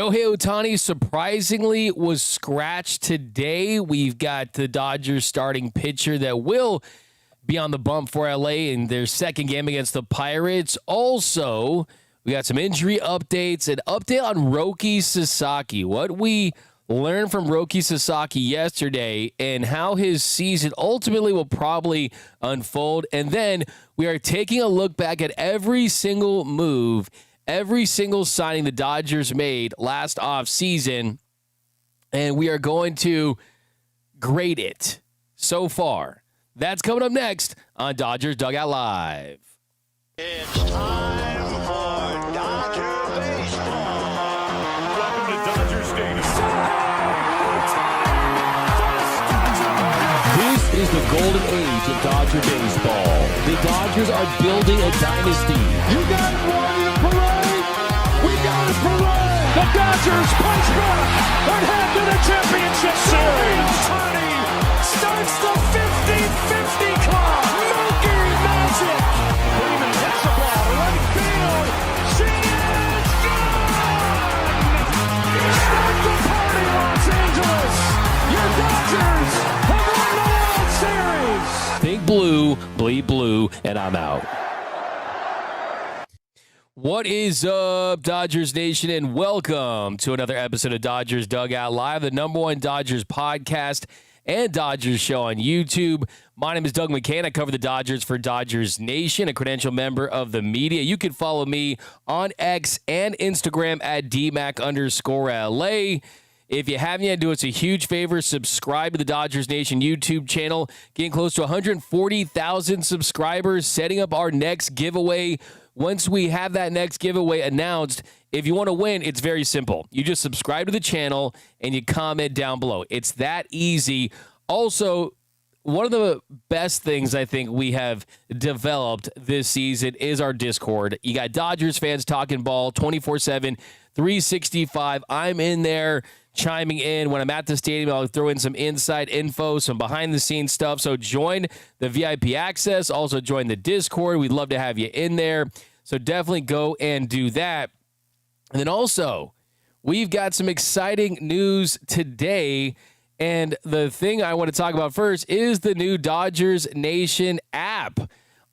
Shohei Ohtani surprisingly was scratched today. We've got the Dodgers starting pitcher that will be on the bump for LA in their second game against the Pirates. Also, we got some injury updates, an update on Roki Sasaki, what we learned from Roki Sasaki yesterday and how his season ultimately will probably unfold. And then we are taking a look back at every single move, every single signing the Dodgers made last offseason, and we are going to grade it so far. That's coming up next on Dodgers Dugout Live. It's time for Dodger baseball. Welcome to Dodger Stadium. This is the golden age of Dodger baseball. The Dodgers are building a dynasty. You got it, Warrior Parade. We got it, Parade. The Dodgers punch back and head to the championship series. Ohtani starts the 50-50 clock. Milky Magic. Freeman hits the ball to right field. She is gone. Start the party, Los Angeles. Your Dodgers have won the World Series. Think blue, bleed blue, and I'm out. What is up, Dodgers Nation, and welcome to another episode of Dodgers Dugout Live, the #1 Dodgers podcast and Dodgers show on YouTube. My name is Doug McKain. I cover the Dodgers for Dodgers Nation, a credential member of the media. You can follow me on X and Instagram at DMac_LA. If you haven't yet, do us a huge favor. Subscribe to the Dodgers Nation YouTube channel. Getting close to 140,000 subscribers. Setting up our next giveaway. Once we have that next giveaway announced, if you want to win, it's very simple. You just subscribe to the channel and you comment down below. It's that easy. Also, one of the best things I think we have developed this season is our Discord. You got Dodgers fans talking ball 24/7, 365. I'm in there chiming in. When I'm at the stadium, I'll throw in some inside info, some behind-the-scenes stuff. So join the VIP access. Also join the Discord. We'd love to have you in there. So definitely go and do that. And then also, we've got some exciting news today. And the thing I want to talk about first is the new Dodgers Nation app.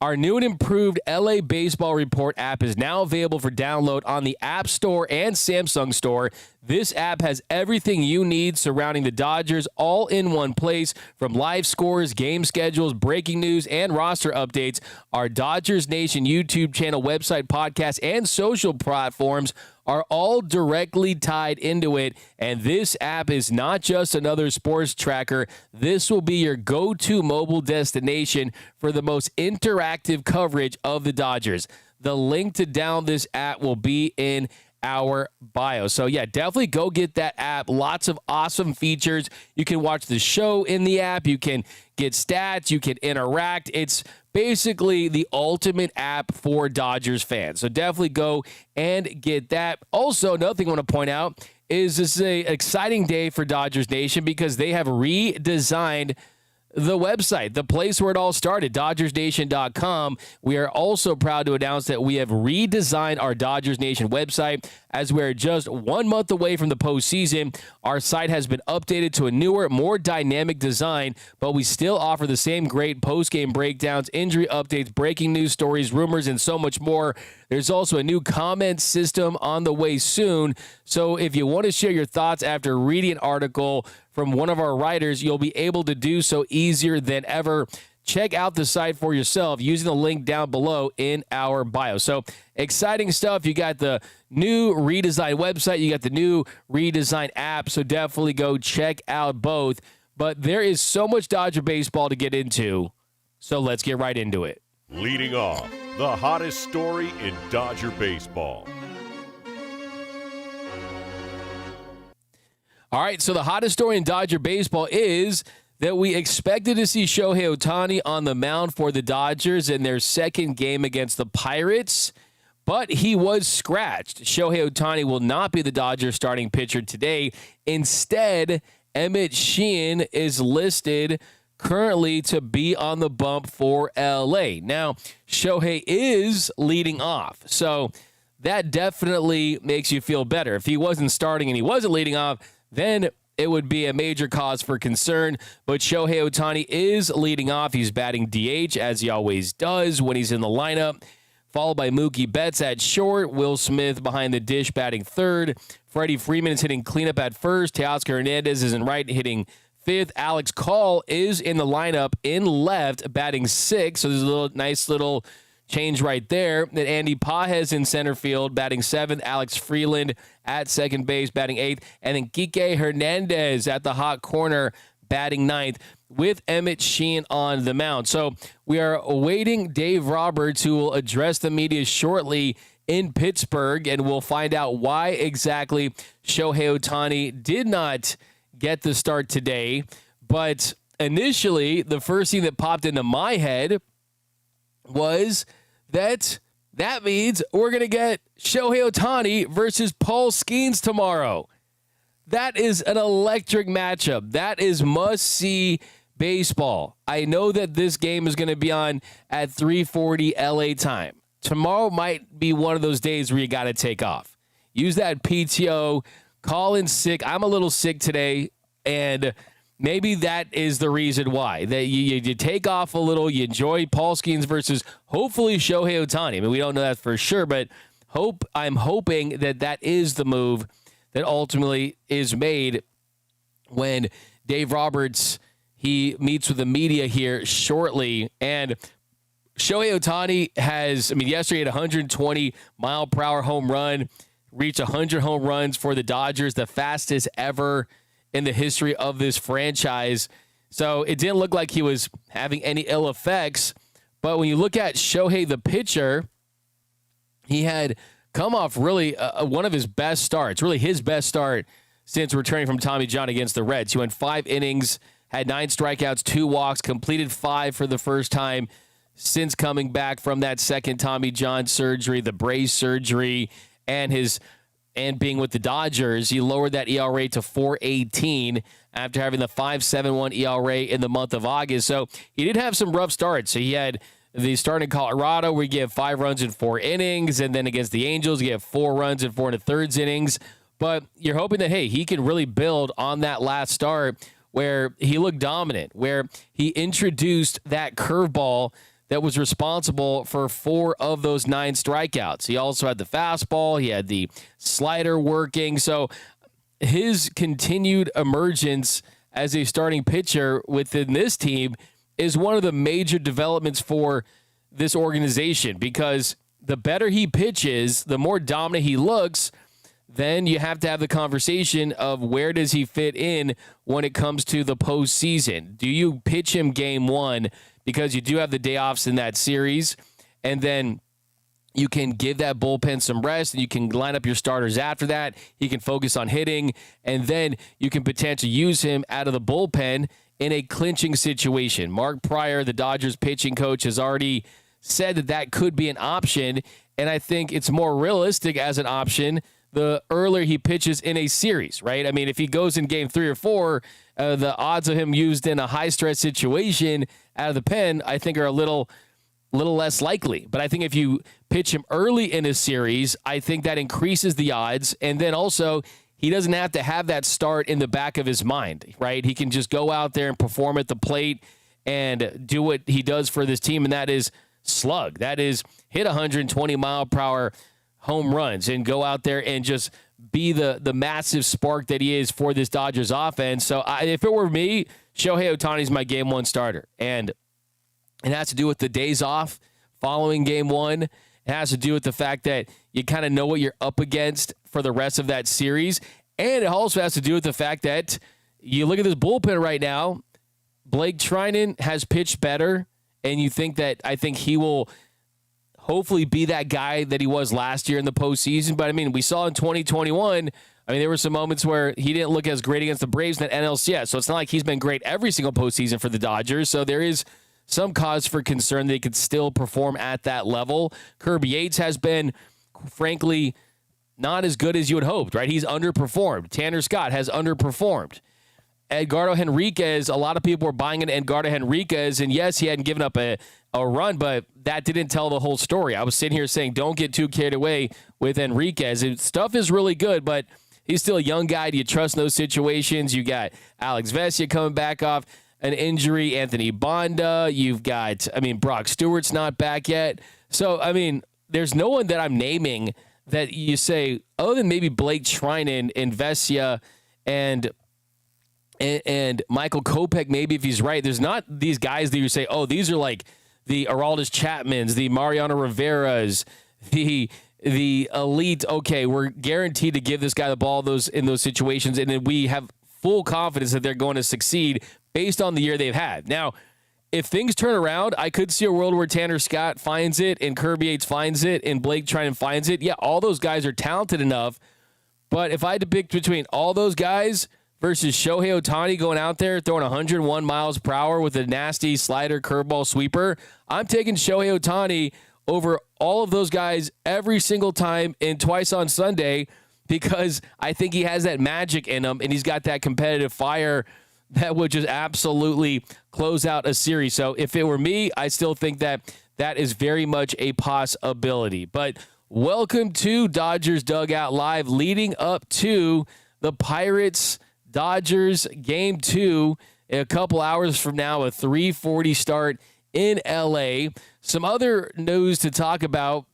Our new and improved LA Baseball Report app is now available for download on the App Store and Samsung Store. This app has everything you need surrounding the Dodgers all in one place, from live scores, game schedules, breaking news, and roster updates. Our Dodgers Nation YouTube channel, website, podcast, and social platforms are all directly tied into it, and this app is not just another sports tracker. This will be your go-to mobile destination for the most interactive coverage of the Dodgers. The link to download this app will be in our bio. So yeah, definitely go get that app. Lots of awesome features. You can watch the show in the app. You can get stats. You can interact. It's basically the ultimate app for Dodgers fans. So definitely go and get that. Also, another thing I want to point out is this is an exciting day for Dodgers Nation because they have redesigned the website, the place where it all started, dodgersnation.com. We are also proud to announce that we have redesigned our Dodgers Nation website as we're just 1 month away from the postseason. Our site has been updated to a newer, more dynamic design, but we still offer the same great post-game breakdowns, injury updates, breaking news stories, rumors, and so much more. There's also a new comment system on the way soon. So if you want to share your thoughts after reading an article from one of our writers, you'll be able to do so easier than ever. Check out the site for yourself using the link down below in our bio. So exciting stuff. You got the new redesigned website. You got the new redesigned app. So definitely go check out both. But there is so much Dodger baseball to get into. So let's get right into it. Leading off, the hottest story in Dodger baseball. All right, so the hottest story in Dodger baseball is that we expected to see Shohei Ohtani on the mound for the Dodgers in their second game against the Pirates, but he was scratched. Shohei Ohtani will not be the Dodgers starting pitcher today. Instead, Emmet Sheehan is listed currently to be on the bump for LA. Now, Shohei is leading off, so that definitely makes you feel better. If he wasn't starting and he wasn't leading off, then it would be a major cause for concern. But Shohei Ohtani is leading off. He's batting DH, as he always does when he's in the lineup, followed by Mookie Betts at short, Will Smith behind the dish batting third, Freddie Freeman is hitting cleanup at first, Teoscar Hernández is in right hitting fifth, Alex Call is in the lineup in left batting sixth, so there's a nice little change right there. Then Andy Pages in center field batting seventh, Alex Freeland at second base batting eighth, and then Kike Hernandez at the hot corner batting ninth with Emmet Sheehan on the mound. So we are awaiting Dave Roberts, who will address the media shortly in Pittsburgh, and we'll find out why exactly Shohei Ohtani did not get the start today. But initially, the first thing that popped into my head was that means we're going to get Shohei Ohtani versus Paul Skeens tomorrow. That is an electric matchup. That is must-see baseball. I know that this game is going to be on at 3:40 LA time. Tomorrow might be one of those days where you got to take off. Use that PTO, call in sick. I'm a little sick today, and maybe that is the reason why. That you take off a little, you enjoy Paul Skeens versus hopefully Shohei Ohtani. I mean, we don't know that for sure, but I'm hoping that is the move that ultimately is made when Dave Roberts, he meets with the media here shortly. And Shohei Ohtani yesterday had a 120-mile-per-hour home run, reached 100 home runs for the Dodgers, the fastest ever in the history of this franchise. So it didn't look like he was having any ill effects. But when you look at Shohei the pitcher, he had come off really one of his best starts, really his best start since returning from Tommy John against the Reds. He went 5 innings, had 9 strikeouts, 2 walks, completed 5 for the first time since coming back from that second Tommy John surgery, the brace surgery, and being with the Dodgers. He lowered that ERA to 4.18 after having the 5.71 ERA in the month of August. So he did have some rough starts. So he had the start in Colorado where he gave 5 runs in 4 innings, and then against the Angels, he gave 4 runs in 4 1/3 innings. But you're hoping that, hey, he can really build on that last start where he looked dominant, where he introduced that curveball that was responsible for 4 of those 9 strikeouts. He also had the fastball. He had the slider working. So his continued emergence as a starting pitcher within this team is one of the major developments for this organization, because the better he pitches, the more dominant he looks, then you have to have the conversation of where does he fit in when it comes to the postseason. Do you pitch him game 1 because you do have the day offs in that series, and then you can give that bullpen some rest, and you can line up your starters after that. He can focus on hitting, and then you can potentially use him out of the bullpen in a clinching situation. Mark Pryor, the Dodgers pitching coach, has already said that could be an option, and I think it's more realistic as an option the earlier he pitches in a series, right? I mean, if he goes in game 3 or 4, the odds of him used in a high-stress situation out of the pen, I think, are a little less likely. But I think if you pitch him early in a series, I think that increases the odds, and then also he doesn't have to have that start in the back of his mind, right? He can just go out there and perform at the plate and do what he does for this team, and that is slug. That is hit 120-mile-per-hour home runs and go out there and just be the massive spark that he is for this Dodgers offense. So if it were me, Shohei Ohtani is my game 1 starter, and it has to do with the days off following game 1. It has to do with the fact that you kind of know what you're up against for the rest of that series. And it also has to do with the fact that you look at this bullpen right now, Blake Treinen has pitched better, and you think that I think he will hopefully be that guy that he was last year in the postseason. But, I mean, we saw in 2021, there were some moments where he didn't look as great against the Braves in that NLCS. So it's not like he's been great every single postseason for the Dodgers. So there is some cause for concern that he could still perform at that level. Kirby Yates has been, frankly, not as good as you had hoped, right? He's underperformed. Tanner Scott has underperformed. Edgardo Henriquez, a lot of people were buying into Edgardo Henriquez, and yes, he hadn't given up a a run, but that didn't tell the whole story. I was sitting here saying, don't get too carried away with Enriquez. Stuff is really good, but he's still a young guy. Do you trust in those situations? You got Alex Vesia coming back off an injury, Anthony Bonda. You've got, Brock Stewart's not back yet. So, there's no one that I'm naming that you say, other than maybe Blake Treinen and Vesia and Michael Kopech, maybe if he's right. There's not these guys that you say, oh, these are like the Aroldis Chapmans, the Mariano Rivera's, the elite. Okay, we're guaranteed to give this guy the ball in those situations, and then we have full confidence that they're going to succeed based on the year they've had. Now, if things turn around, I could see a world where Tanner Scott finds it and Kirby Yates finds it and Blake Treinen finds it. Yeah, all those guys are talented enough. But if I had to pick between all those guys versus Shohei Ohtani going out there throwing 101 miles per hour with a nasty slider, curveball, sweeper, I'm taking Shohei Ohtani over all of those guys every single time and twice on Sunday because I think he has that magic in him and he's got that competitive fire that would just absolutely close out a series. So if it were me, I still think that is very much a possibility. But welcome to Dodgers Dugout Live, leading up to the Pirates-Dodgers Game 2 in a couple hours from now, a 3:40 start in L.A. Some other news to talk about.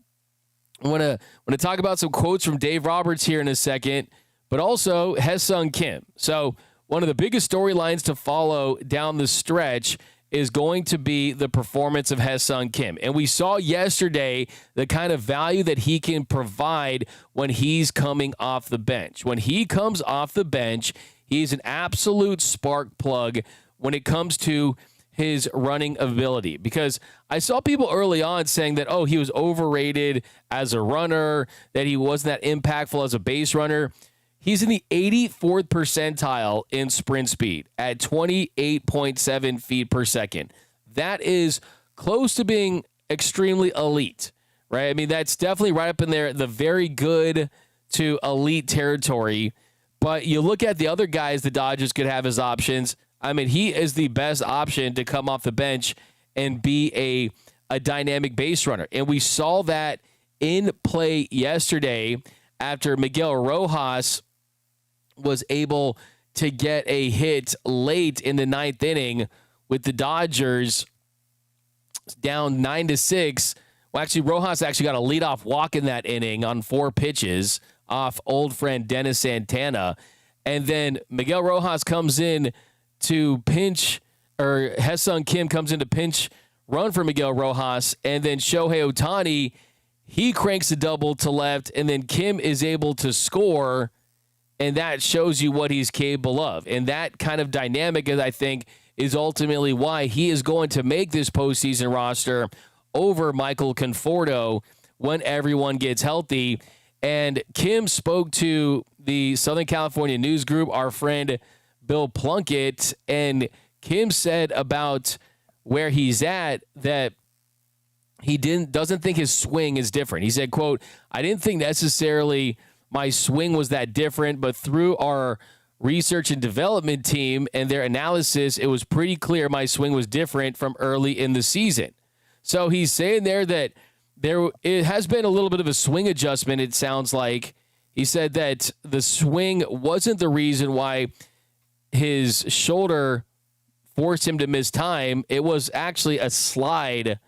I want to talk about some quotes from Dave Roberts here in a second, but also Hyeseong Kim. So one of the biggest storylines to follow down the stretch is going to be the performance of Hyeseong Kim. And we saw yesterday the kind of value that he can provide when he's coming off the bench. When he comes off the bench, he's an absolute spark plug when it comes to his running ability. Because I saw people early on saying that, he was overrated as a runner, that he wasn't that impactful as a base runner. He's in the 84th percentile in sprint speed at 28.7 feet per second. That is close to being extremely elite, right? That's definitely right up in there, the very good to elite territory. But you look at the other guys the Dodgers could have as options. He is the best option to come off the bench and be a dynamic base runner. And we saw that in play yesterday after Miguel Rojas was able to get a hit late in the ninth inning with the Dodgers down 9-6. Well, actually, Rojas actually got a leadoff walk in that inning on 4 pitches off old friend Dennis Santana. And then Miguel Rojas comes in to pinch, or Hyeseong Kim comes in to pinch run for Miguel Rojas. And then Shohei Ohtani, he cranks a double to left, and then Kim is able to score. And that shows you what he's capable of. And that kind of dynamic, I think, is ultimately why he is going to make this postseason roster over Michael Conforto when everyone gets healthy. And Kim spoke to the Southern California News Group, our friend Bill Plunkett, and Kim said about where he's at that he doesn't think his swing is different. He said, quote, "I didn't think necessarily my swing was that different, but through our research and development team and their analysis, it was pretty clear my swing was different from early in the season." So he's saying there that it has been a little bit of a swing adjustment, it sounds like. He said that the swing wasn't the reason why his shoulder forced him to miss time. It was actually a slide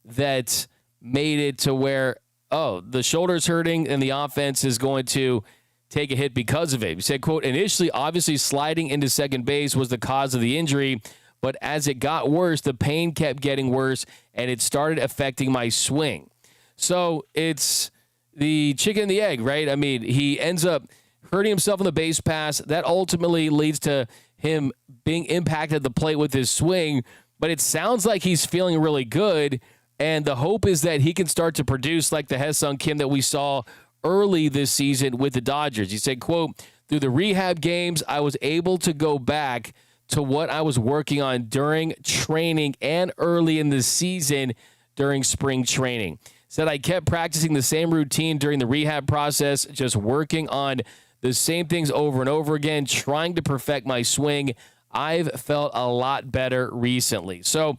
that made it to where, the shoulder's hurting and the offense is going to take a hit because of it. He said, quote, "Initially, obviously sliding into second base was the cause of the injury, but as it got worse, the pain kept getting worse and it started affecting my swing." So it's the chicken and the egg, right? He ends up hurting himself on the base pass. That ultimately leads to him being impacted at the plate with his swing, but it sounds like he's feeling really good. And the hope is that he can start to produce like the Hyeseong Kim that we saw early this season with the Dodgers. He said, quote, "Through the rehab games, I was able to go back to what I was working on during training and early in the season during spring training." Said, "I kept practicing the same routine during the rehab process, just working on the same things over and over again, trying to perfect my swing. I've felt a lot better recently." So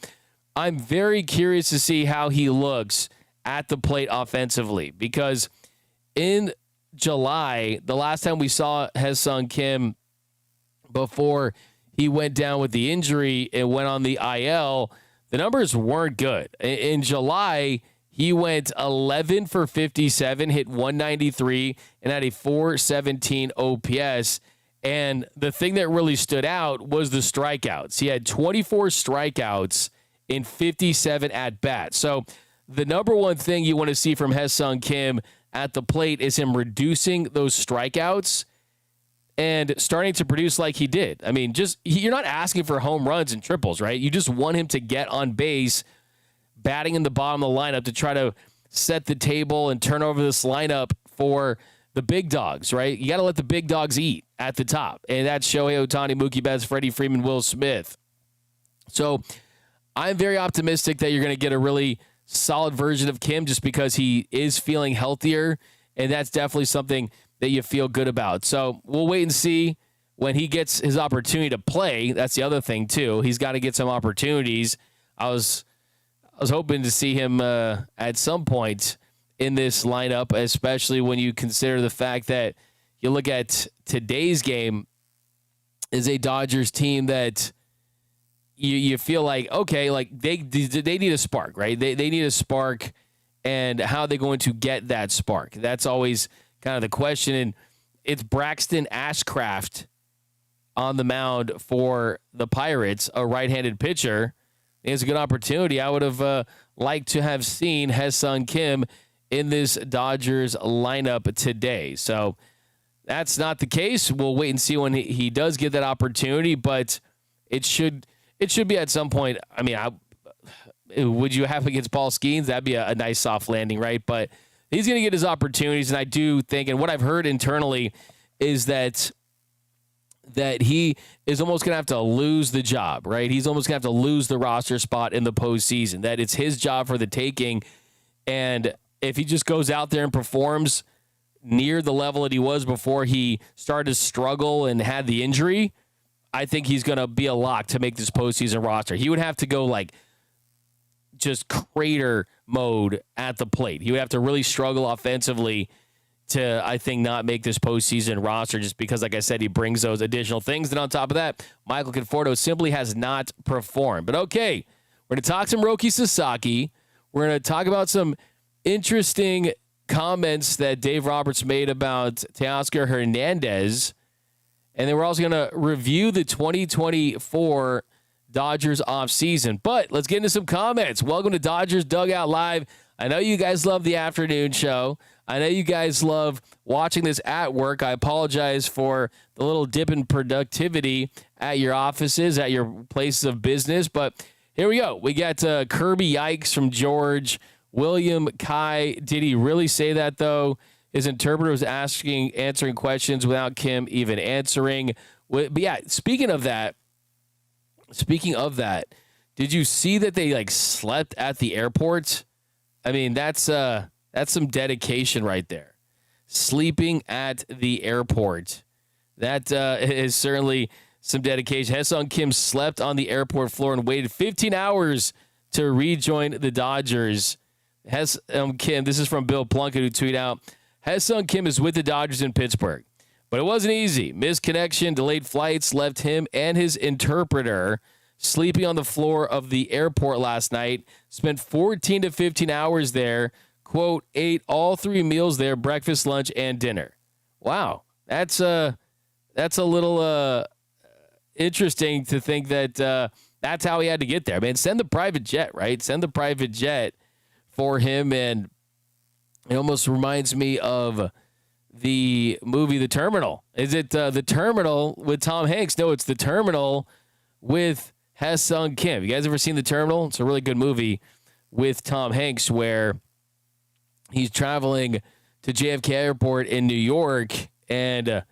I'm very curious to see how he looks at the plate offensively, because in July, the last time we saw Hyeseong Kim before he went down with the injury and went on the IL, the numbers weren't good. In July, he went 11 for 57, hit 193, and had a 417 OPS. And the thing that really stood out was the strikeouts. He had 24 strikeouts in 57 at-bats. So the number one thing you want to see from Hyeseong Kim at the plate is him reducing those strikeouts and starting to produce like he did. I mean, you're not asking for home runs and triples, right? You just want him to get on base, batting in the bottom of the lineup to try to set the table and turn over this lineup for the big dogs, right? You got to let the big dogs eat at the top. And that's Shohei Ohtani, Mookie Betts, Freddie Freeman, Will Smith. So I'm very optimistic that you're going to get a really solid version of Kim just because he is feeling healthier. And that's definitely something that you feel good about. So we'll wait and see when he gets his opportunity to play. That's the other thing too. He's got to get some opportunities. I was hoping to see him at some point in this lineup, especially when you consider the fact that you look at today's game is a Dodgers team that you feel like, okay, like they need a spark, right? They need a spark, and how are they going to get that spark? That's always kind of the question. And it's Braxton Ashcraft on the mound for the Pirates, a right-handed pitcher. It's a good opportunity. I would have liked to have seen Hyeseong Kim in this Dodgers lineup today. So that's not the case. We'll wait and see when he does get that opportunity, but it should be at some point. I mean, would you have against Paul Skeens? That'd be a nice soft landing, right? But he's going to get his opportunities, and I do think, and what I've heard internally is that he is almost going to have to lose the job, right? He's almost going to have to lose the roster spot in the postseason, that it's his job for the taking. And if he just goes out there and performs near the level that he was before he started to struggle and had the injury, I think he's going to be a lock to make this postseason roster. He would have to go like just crater mode at the plate. He would have to really struggle offensively to, I think, not make this postseason roster, just because, like I said, he brings those additional things. And on top of that, Michael Conforto simply has not performed. But okay, we're going to talk some Roki Sasaki. We're going to talk about some interesting comments that Dave Roberts made about Teoscar Hernández. And then we're also going to review the 2024 Dodgers offseason. But let's get into some comments. Welcome to Dodgers Dugout Live. I know you guys love the afternoon show. I know you guys love watching this at work. I apologize for the little dip in productivity at your offices, at your places of business. But here we go. We got Kirby Yikes from George. William Kai. Did he really say that, though? His interpreter was answering questions without Kim even answering. But yeah, speaking of that, did you see that they slept at the airport? I mean, that's some dedication right there. Sleeping at the airport. That is certainly some dedication. Hyeseong Kim slept on the airport floor and waited 15 hours to rejoin the Dodgers. Hyeseong Kim, this is from Bill Plunkett, who tweeted out, Hyeseong Kim is with the Dodgers in Pittsburgh. But it wasn't easy. Missed connection, delayed flights left him and his interpreter sleeping on the floor of the airport last night. Spent 14 to 15 hours there. Quote, ate all 3 meals there, breakfast, lunch, and dinner. Wow. That's a little interesting to think that that's how he had to get there. Man, send the private jet, right? Send the private jet for him. And it almost reminds me of the movie The Terminal. Is it The Terminal with Tom Hanks? No, it's The Terminal with Hyeseong Kim. You guys ever seen The Terminal? It's a really good movie with Tom Hanks where he's traveling to JFK Airport in New York, and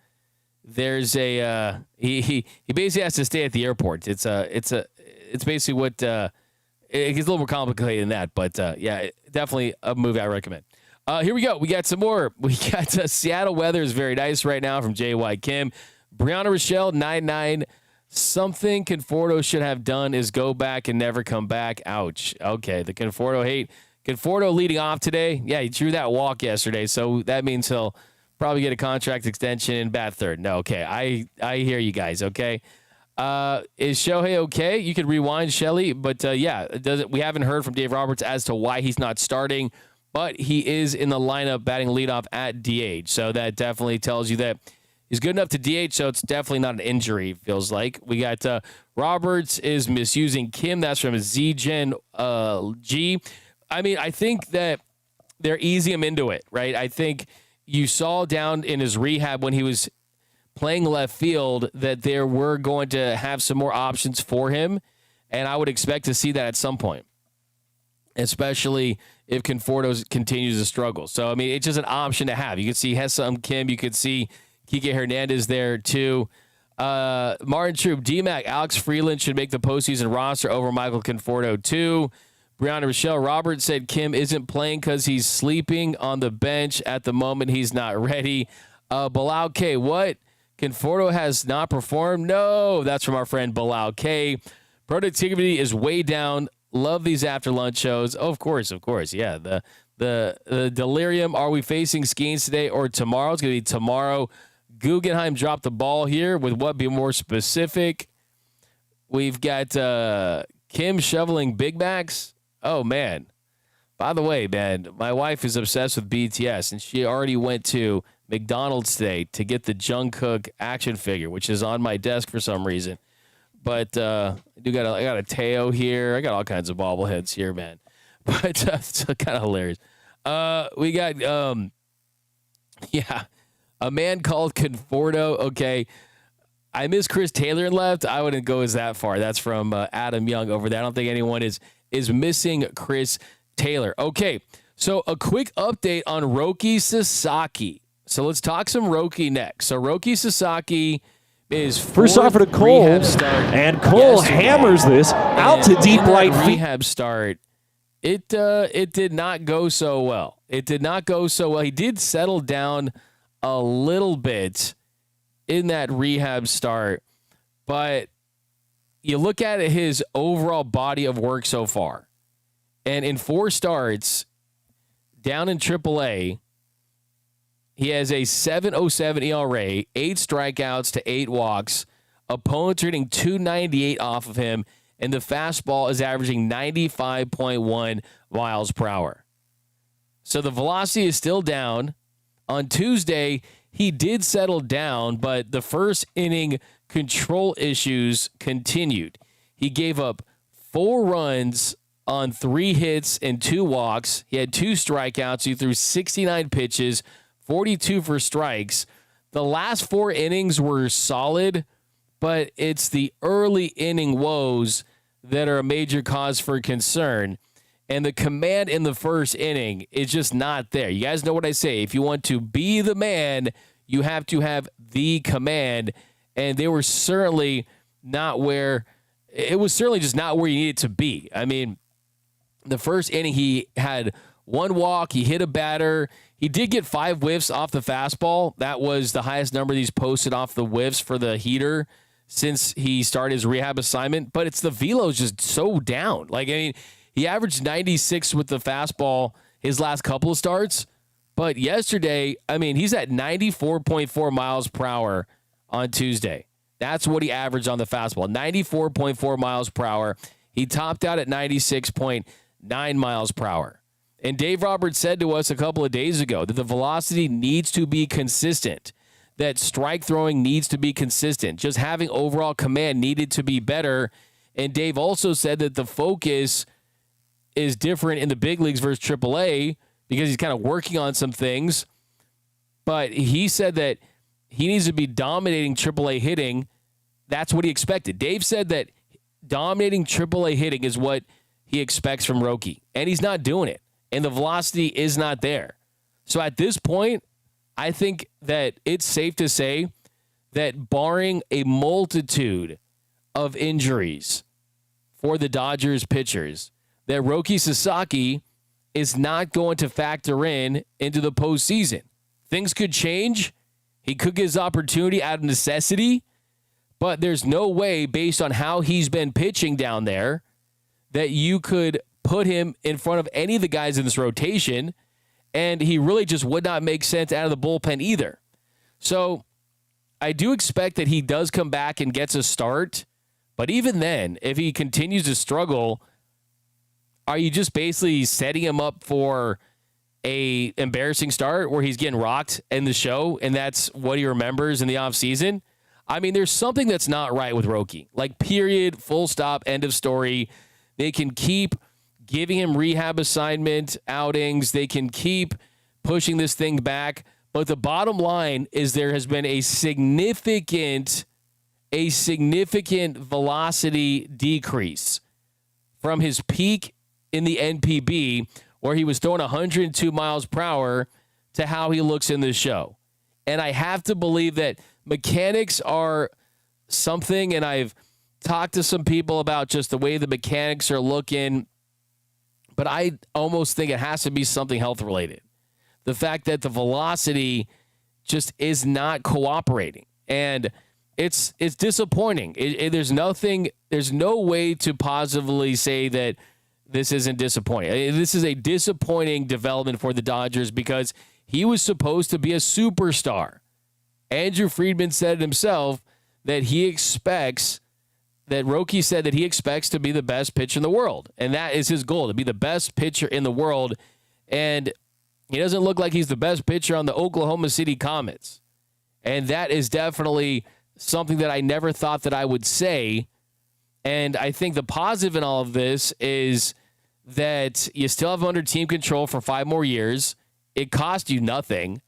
there's a he basically has to stay at the airport. It's basically what it gets a little more complicated than that, but yeah, definitely a movie I recommend. Here we go. We got some more. We got Seattle weather is very nice right now from J.Y. Kim. Brianna Rochelle 99 Something Conforto should have done is go back and never come back. Ouch. Okay, the Conforto hate. Conforto leading off today. Yeah, he drew that walk yesterday, so that means he'll probably get a contract extension in bat third. No, okay. I hear you guys, okay? Is Shohei okay? You could rewind, Shelly, but we haven't heard from Dave Roberts as to why he's not starting, but he is in the lineup batting leadoff at DH, so that definitely tells you that he's good enough to DH, so it's definitely not an injury, it feels like. We got Roberts is misusing Kim. That's from ZGen G. I mean, I think that they're easing him into it, right? I think you saw down in his rehab when he was playing left field that there were going to have some more options for him, and I would expect to see that at some point, especially if Conforto continues to struggle. So, I mean, it's just an option to have. You could see Hyeseong Kim. You could see Kike Hernandez there, too. Martin Troop, D-Mac, Alex Freeland should make the postseason roster over Michael Conforto, too. Brianna Rochelle Roberts said Kim isn't playing because he's sleeping on the bench at the moment. He's not ready. Bilal K, what? Conforto has not performed? No, that's from our friend Bilal K. Productivity is way down. Love these after lunch shows. Oh, of course. Yeah, the delirium. Are we facing Skeens today or tomorrow? It's going to be tomorrow. Guggenheim dropped the ball here with what? Be more specific. We've got Kim shoveling Big Macs. Oh, man. By the way, man, my wife is obsessed with BTS, and she already went to McDonald's today to get the Jungkook action figure, which is on my desk for some reason. But I got a Teo here. I got all kinds of bobbleheads here, man. But it's kind of hilarious. We got, a man called Conforto. Okay. I miss Chris Taylor and left. I wouldn't go as that far. That's from Adam Young over there. I don't think anyone is missing Chris Taylor. Okay, so a quick update on Roki Sasaki. So let's talk some Roki next. So Roki Sasaki is first offer to Cole, and Cole hammers this out to deep right field. Rehab start. It did not go so well. He did settle down a little bit in that rehab start, but you look at his overall body of work so far, and in 4 starts down in AAA, he has a 7.07 ERA, 8 strikeouts to 8 walks. Opponents are hitting .298 off of him, and the fastball is averaging 95.1 miles per hour. So the velocity is still down. On Tuesday, he did settle down, but the first inning control issues continued. He gave up 4 runs on 3 hits and 2 walks. He had 2 strikeouts. He threw 69 pitches, 42 for strikes. The last 4 innings were solid, but it's the early inning woes that are a major cause for concern. And the command in the first inning is just not there. You guys know what I say. If you want to be the man, you have to have the command. And they were certainly not where – it was certainly just not where you needed to be. I mean, the first inning he had 1 walk. He hit a batter. He did get 5 whiffs off the fastball. That was the highest number he's posted off the whiffs for the heater since he started his rehab assignment. But it's the velo is just so down. Like, I mean, he averaged 96 with the fastball his last couple of starts. But yesterday, I mean, he's at 94.4 miles per hour on Tuesday. That's what he averaged on the fastball, 94.4 miles per hour. He topped out at 96.9 miles per hour. And Dave Roberts said to us a couple of days ago that the velocity needs to be consistent, that strike throwing needs to be consistent. Just having overall command needed to be better. And Dave also said that the focus is different in the big leagues versus AAA because he's kind of working on some things. But he said that he needs to be dominating AAA hitting. That's what he expected. Dave said that dominating AAA hitting is what he expects from Roki, and he's not doing it. And the velocity is not there. So at this point, I think that it's safe to say that barring a multitude of injuries for the Dodgers pitchers, that Roki Sasaki is not going to factor into the postseason. Things could change. He could get his opportunity out of necessity. But there's no way, based on how he's been pitching down there, that you could put him in front of any of the guys in this rotation, and he really just would not make sense out of the bullpen either. So I do expect that he does come back and gets a start, but even then, if he continues to struggle, are you just basically setting him up for a embarrassing start where he's getting rocked in the show, and that's what he remembers in the offseason? I mean, there's something that's not right with Roki. Like, period, full stop, end of story. They can keep giving him rehab assignment outings. They can keep pushing this thing back. But the bottom line is there has been a significant velocity decrease from his peak in the NPB, where he was throwing 102 miles per hour, to how he looks in this show. And I have to believe that mechanics are something, and I've talked to some people about just the way the mechanics are looking, but I almost think it has to be something health related. The fact that the velocity just is not cooperating, and it's disappointing. There's no way to positively say that this isn't disappointing. This is a disappointing development for the Dodgers because he was supposed to be a superstar. Andrew Friedman said himself that Roki said that he expects to be the best pitcher in the world. And that is his goal, to be the best pitcher in the world. And he doesn't look like he's the best pitcher on the Oklahoma City Comets. And that is definitely something that I never thought that I would say. And I think the positive in all of this is that you still have him under team control for 5 more years. It cost you nothing.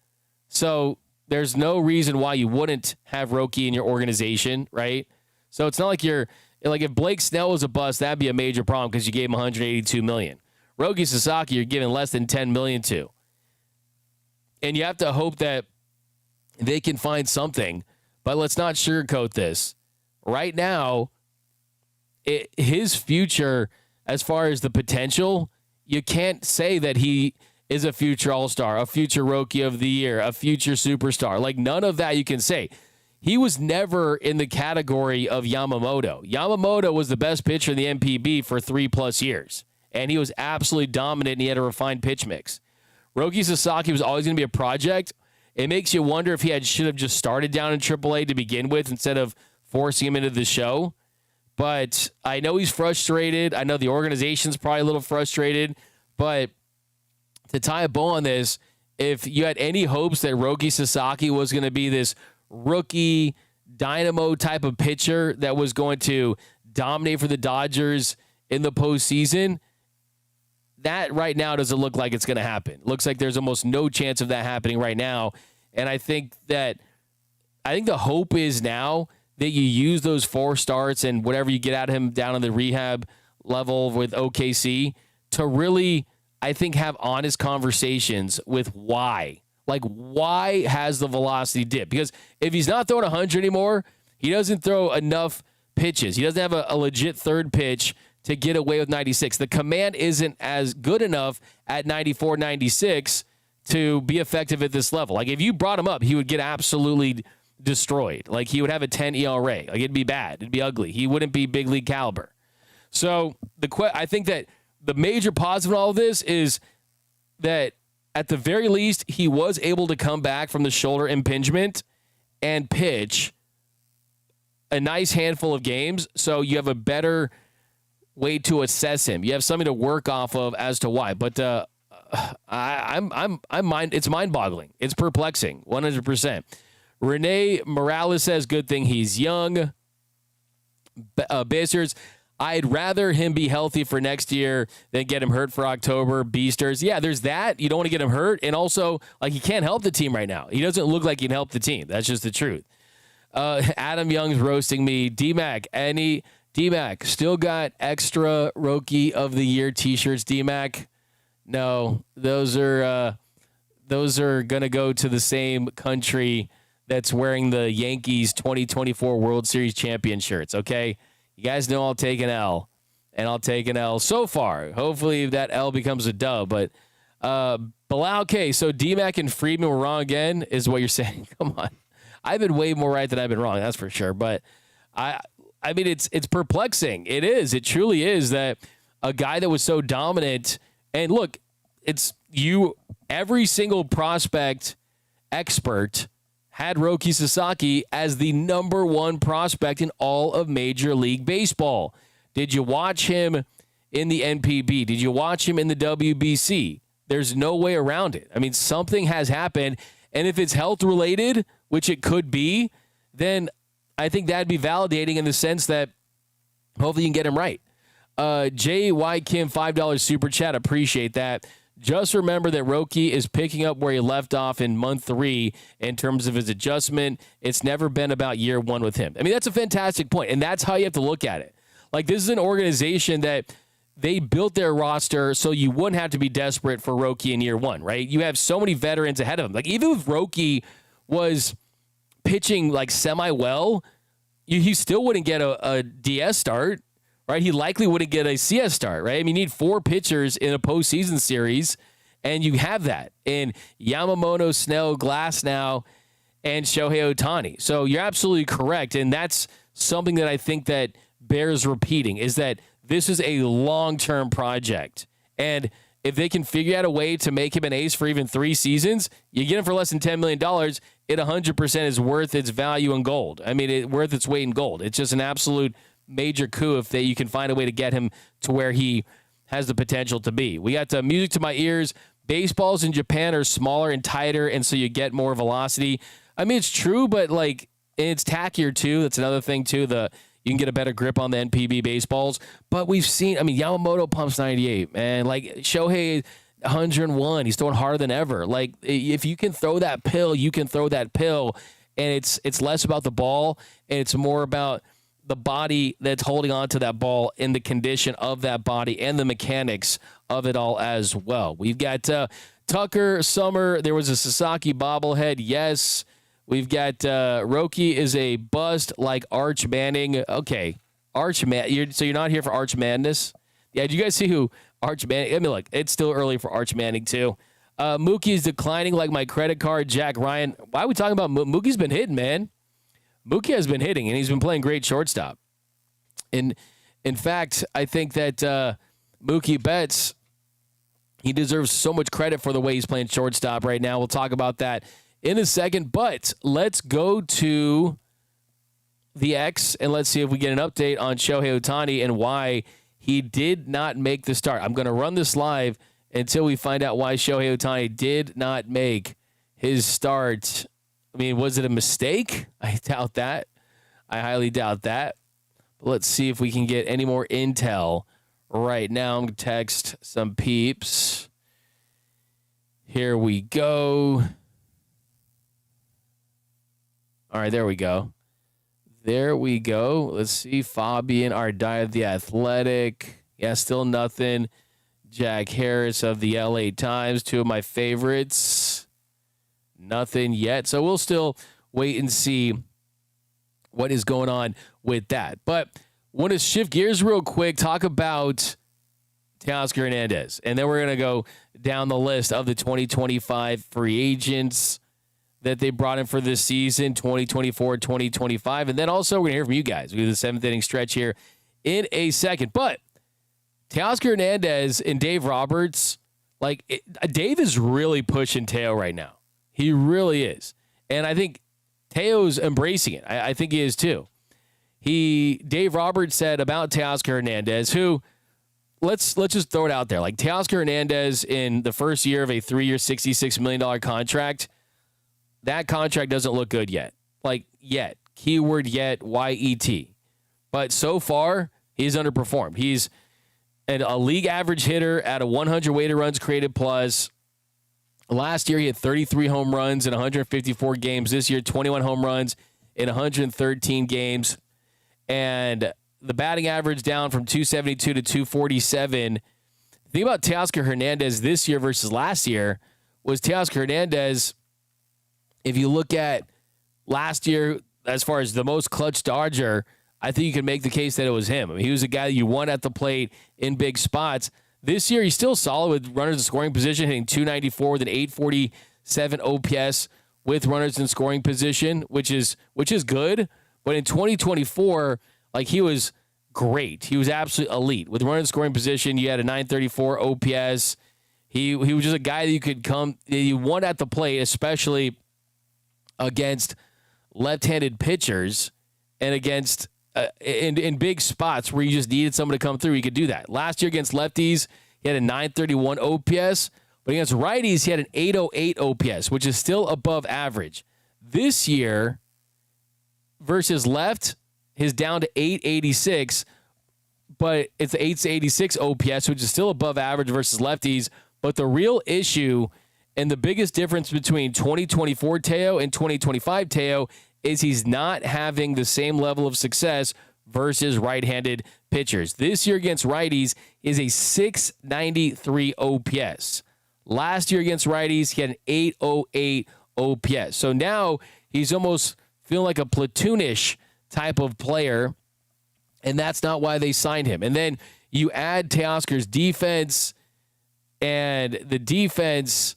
So there's no reason why you wouldn't have Roki in your organization, right? So it's not like you're like, if Blake Snell was a bust, that'd be a major problem because you gave him $182 million. Roki Sasaki, you're giving less than $10 million to. And you have to hope that they can find something, but let's not sugarcoat this. Right now, his future, as far as the potential, you can't say that he is a future all-star, a future Rookie of the Year, a future superstar. Like, none of that you can say. He was never in the category of Yamamoto. Yamamoto was the best pitcher in the NPB for 3+ years, and he was absolutely dominant, and he had a refined pitch mix. Roki Sasaki was always going to be a project. It makes you wonder if he should have just started down in AAA to begin with instead of forcing him into the show. But I know he's frustrated. I know the organization's probably a little frustrated, but to tie a bow on this, if you had any hopes that Roki Sasaki was going to be this rookie dynamo type of pitcher that was going to dominate for the Dodgers in the postseason, that right now doesn't look like it's going to happen. Looks like there's almost no chance of that happening right now. And I think the hope is now that you use those 4 starts and whatever you get out of him down on the rehab level with OKC to really, I think, have honest conversations with why. Like, why has the velocity dipped? Because if he's not throwing 100 anymore, he doesn't throw enough pitches. He doesn't have a legit third pitch to get away with 96. The command isn't as good enough at 94, 96 to be effective at this level. Like, if you brought him up, he would get absolutely destroyed. Like, he would have a 10 ERA. Like, it'd be bad. It'd be ugly. He wouldn't be big league caliber. So I think that the major positive in all of this is that at the very least, he was able to come back from the shoulder impingement and pitch a nice handful of games. So you have a better way to assess him. You have something to work off of as to why. But it's mind-boggling. It's perplexing, 100%. Renee Morales says, good thing he's young. Beasters, I'd rather him be healthy for next year than get him hurt for October. Beasters, yeah, there's that. You don't want to get him hurt. And also, like, he can't help the team right now. He doesn't look like he can help the team. That's just the truth. Adam Young's roasting me. D-Mac, D-Mac, still got extra Rookie of the Year t-shirts, D-Mac? No, those are going to go to the same country that's wearing the Yankees 2024 World Series champion shirts, okay? You guys know I'll take an L, and I'll take an L so far. Hopefully that L becomes a dub, but Bilal, okay, so D-Mac and Friedman were wrong again, is what you're saying. Come on. I've been way more right than I've been wrong, that's for sure. But I mean, it's perplexing. It is. It truly is that a guy that was so dominant. And look, it's every single prospect expert had Roki Sasaki as the number one prospect in all of Major League Baseball. Did you watch him in the NPB? Did you watch him in the WBC? There's no way around it. I mean, something has happened. And if it's health related, which it could be, then I think that'd be validating in the sense that hopefully you can get him right. J.Y. Kim, $5 super chat. Appreciate that. Just remember that Roki is picking up where he left off in month 3 in terms of his adjustment. It's never been about year 1 with him. I mean, that's a fantastic point, and that's how you have to look at it. Like, this is an organization that they built their roster so you wouldn't have to be desperate for Roki in year 1, right? You have so many veterans ahead of him. Like, even if Roki was pitching, like, semi-well, he still wouldn't get a DS start. Right, he likely wouldn't get a CS start, right? I mean, you need 4 pitchers in a postseason series, and you have that in Yamamoto, Snell, Glasnow, and Shohei Ohtani. So you're absolutely correct, and that's something that I think that bears repeating, is that this is a long-term project. And if they can figure out a way to make him an ace for even 3 seasons, you get him for less than $10 million, it 100% is worth its value in gold. I mean, worth its weight in gold. It's just an absolute major coup if you can find a way to get him to where he has the potential to be. We got music to my ears. Baseballs in Japan are smaller and tighter, and so you get more velocity. I mean, it's true, but like it's tackier too. That's another thing too. You can get a better grip on the NPB baseballs. But we've seen, I mean, Yamamoto pumps 98, man. Like Shohei 101, he's throwing harder than ever. Like if you can throw that pill, you can throw that pill, and it's less about the ball and it's more about the body that's holding on to that ball and the condition of that body and the mechanics of it all as well. We've got Tucker, Summer. There was a Sasaki bobblehead. Yes. We've got Roki is a bust like Arch Manning. Okay. So you're not here for Arch Madness? Yeah, did you guys see who Arch Manning? I mean, look, it's still early for Arch Manning too. Mookie is declining like my credit card. Jack Ryan. Why are we talking about Mookie's been hitting, man? Mookie has been hitting, and he's been playing great shortstop. In fact, I think that Mookie Betts, he deserves so much credit for the way he's playing shortstop right now. We'll talk about that in a second, but let's go to the X, and let's see if we get an update on Shohei Ohtani and why he did not make the start. I'm going to run this live until we find out why Shohei Ohtani did not make his start. I mean, was it a mistake? I doubt that. I highly doubt that. But let's see if we can get any more intel right now. I'm going to text some peeps. Here we go. All right, there we go. There we go. Let's see. Fabian Ardai of The Athletic. Yeah, still nothing. Jack Harris of the LA Times, 2 of my favorites. Nothing yet. So we'll still wait and see what is going on with that. But want to shift gears real quick, talk about Teoscar Hernández. And then we're going to go down the list of the 2025 free agents that they brought in for this season, 2024, 2025. And then also we're going to hear from you guys. We do the 7th inning stretch here in a second. But Teoscar Hernández and Dave Roberts, Dave is really pushing Teo right now. He really is. And I think Teo's embracing it. I think he is too. Dave Roberts said about Teoscar Hernández, who, let's just throw it out there. Like Teoscar Hernández in the first year of a 3-year, $66 million contract, that contract doesn't look good yet. Like yet. Keyword yet, Y-E-T. But so far, he's underperformed. He's a league average hitter at a 100 weighted runs created plus. Last year, he had 33 home runs in 154 games. This year, 21 home runs in 113 games. And the batting average down from 272 to 247. The thing about Teoscar Hernández this year versus last year was Teoscar Hernández, if you look at last year, as far as the most clutch Dodger, I think you can make the case that it was him. I mean, he was a guy that you won at the plate in big spots. This year, he's still solid with runners in scoring position, hitting 294 with an 847 OPS with runners in scoring position, which is good. But in 2024, like, he was great. He was absolutely elite. With running scoring position, you had a 934 OPS. He was just a guy that you want at the plate, especially against left-handed pitchers and against in big spots where you just needed someone to come through. He could do that. Last year against lefties, he had a 931 OPS, but against righties, he had an 808 OPS, which is still above average. This year, versus left, is down to 886, but it's 886 OPS, which is still above average versus lefties. But the real issue and the biggest difference between 2024 Teo and 2025 Teo is he's not having the same level of success versus right-handed pitchers. This year against righties is a 693 OPS. Last year against righties, he had an 808 OPS. So now he's almost feeling like a platoonish type of player, and that's not why they signed him. And then you add Teoscar's defense, and the defense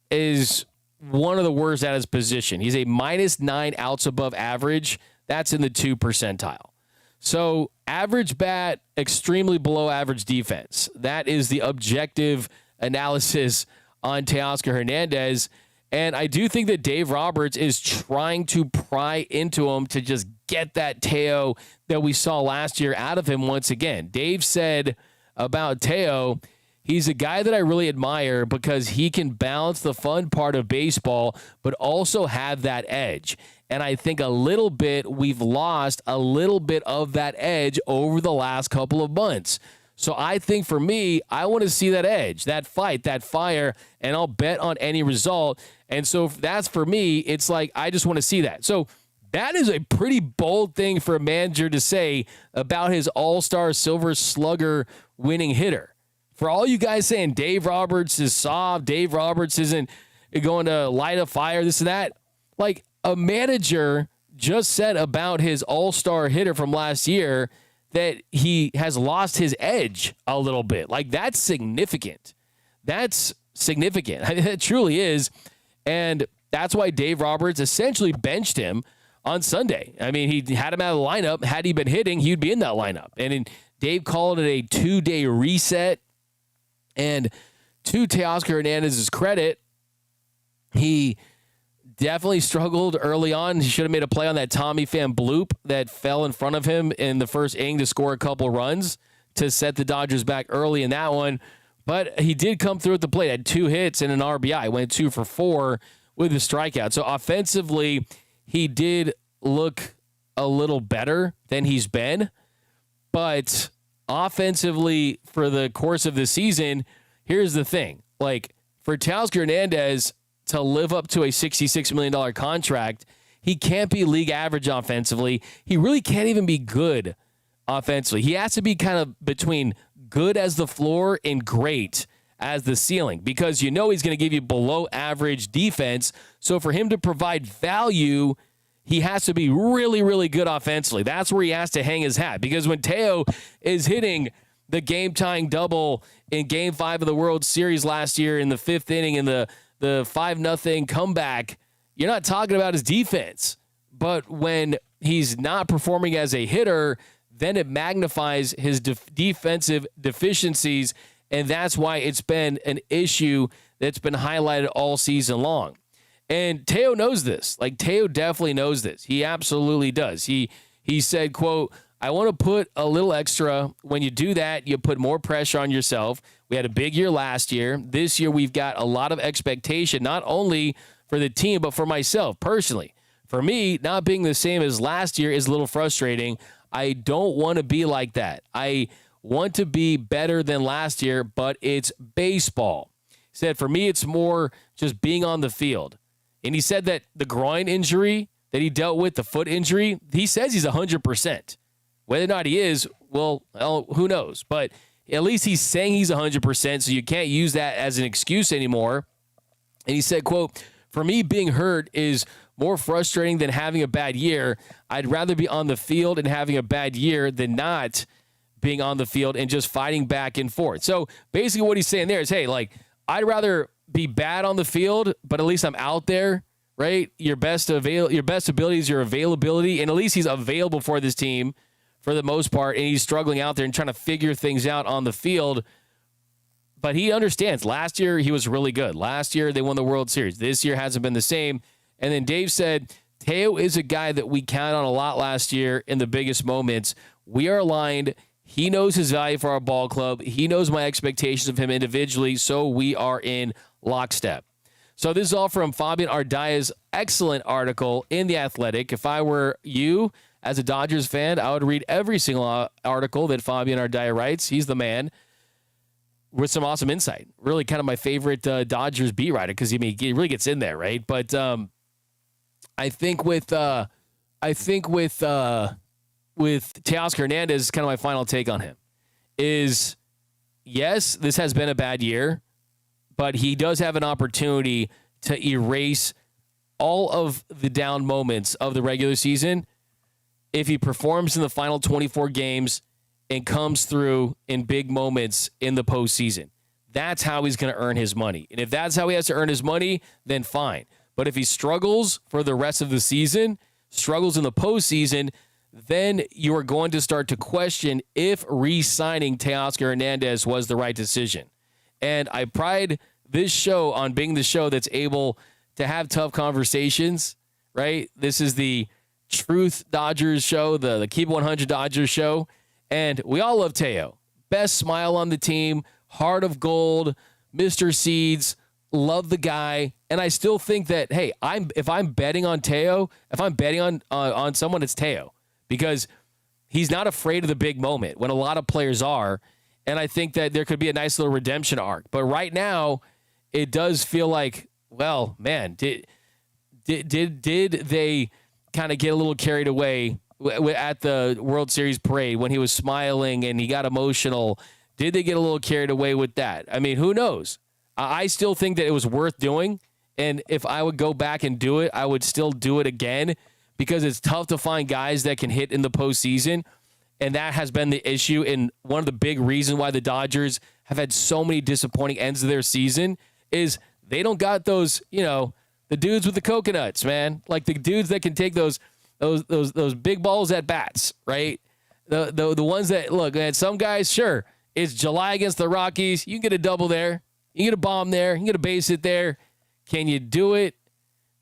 is one of the worst at his position. He's a -9 outs above average. That's in the 2 percentile. So average bat, extremely below average defense. That is the objective analysis on Teoscar Hernández. And I do think that Dave Roberts is trying to pry into him to just get that Teo that we saw last year out of him once again. Dave said about Teo, he's a guy that I really admire because he can balance the fun part of baseball, but also have that edge. And I think a little bit, we've lost a little bit of that edge over the last couple of months. So I think for me, I want to see that edge, that fight, that fire, and I'll bet on any result. And so if that's for me, it's like, I just want to see that. So that is a pretty bold thing for a manager to say about his all-star Silver Slugger winning hitter. For all you guys saying Dave Roberts is soft, Dave Roberts isn't going to light a fire, this and that, like, a manager just said about his all-star hitter from last year that he has lost his edge a little bit. Like, that's significant. That's significant. I mean, it truly is. And that's why Dave Roberts essentially benched him on Sunday. I mean, he had him out of the lineup. Had he been hitting, he'd be in that lineup. And Dave called it a 2-day reset. And to Teoscar Hernández's credit, he definitely struggled early on. He should have made a play on that Tommy Pham bloop that fell in front of him in the first inning to score a couple runs to set the Dodgers back early in that one. But he did come through at the plate, had 2 hits and an RBI, went 2 for 4 with a strikeout. So offensively, he did look a little better than he's been. But offensively, for the course of the season, here's the thing. Like, for Teoscar Hernández to live up to a $66 million contract, he can't be league average offensively. He really can't even be good offensively. He has to be kind of between good as the floor and great as the ceiling, because you know he's going to give you below average defense. So for him to provide value, he has to be really, really good offensively. That's where he has to hang his hat, because when Teo is hitting the game-tying double in Game 5 of the World Series last year in the 5th inning in the 5-0 comeback, you're not talking about his defense. But when he's not performing as a hitter, then it magnifies his defensive deficiencies, and that's why it's been an issue that's been highlighted all season long. And Teo knows this. Like, Teo definitely knows this. He absolutely does. He said, quote, "I want to put a little extra. When you do that, you put more pressure on yourself. We had a big year last year. This year, we've got a lot of expectation, not only for the team, but for myself personally. For me, not being the same as last year is a little frustrating. I don't want to be like that. I want to be better than last year, but it's baseball." He said, "For me, it's more just being on the field." And he said that the groin injury that he dealt with, the foot injury, he says he's 100%. Whether or not he is, well, who knows? But at least he's saying he's 100%, so you can't use that as an excuse anymore. And he said, quote, "For me, being hurt is more frustrating than having a bad year. I'd rather be on the field and having a bad year than not being on the field and just fighting back and forth." So basically what he's saying there is, hey, like, I'd rather be bad on the field, but at least I'm out there, right? Your best ability is your availability, and at least he's available for this team for the most part, and he's struggling out there and trying to figure things out on the field. But he understands. Last year, he was really good. Last year, they won the World Series. This year hasn't been the same. And then Dave said, Teo is a guy that we counted on a lot last year in the biggest moments. We are aligned. He knows his value for our ball club. He knows my expectations of him individually, so we are in lockstep. So this is all from Fabian Ardaya's excellent article in The Athletic. If I were you as a Dodgers fan, I would read every single article that Fabian Ardaya writes. He's the man with some awesome insight. Really kind of my favorite Dodgers beat writer because he really gets in there, right? But I think with Teoscar Hernández, kind of my final take on him is, yes, this has been a bad year, but he does have an opportunity to erase all of the down moments of the regular season if he performs in the final 24 games and comes through in big moments in the postseason. That's how he's going to earn his money. And if that's how he has to earn his money, then fine. But if he struggles for the rest of the season, struggles in the postseason, then you are going to start to question if re-signing Teoscar Hernández was the right decision. And I pride this show on being the show that's able to have tough conversations, right? This is the Truth Dodgers show, the Keep 100 Dodgers show. And we all love Teo. Best smile on the team, heart of gold, Mr. Seeds, love the guy. And I still think that, hey, if I'm betting on Teo, if I'm betting on someone, it's Teo. Because he's not afraid of the big moment when a lot of players are. And I think that there could be a nice little redemption arc. But right now, it does feel like, well, man, did they kind of get a little carried away at the World Series parade when he was smiling and he got emotional? Did they get a little carried away with that? I mean, who knows? I still think that it was worth doing. And if I would go back and do it, I would still do it again because it's tough to find guys that can hit in the postseason. And that has been the issue. And one of the big reasons why the Dodgers have had so many disappointing ends of their season is they don't got those, the dudes with the coconuts, man. Like the dudes that can take those big balls at bats, right? The ones that, look, man, some guys, sure, it's July against the Rockies. You can get a double there. You can get a bomb there. You can get a base hit there. Can you do it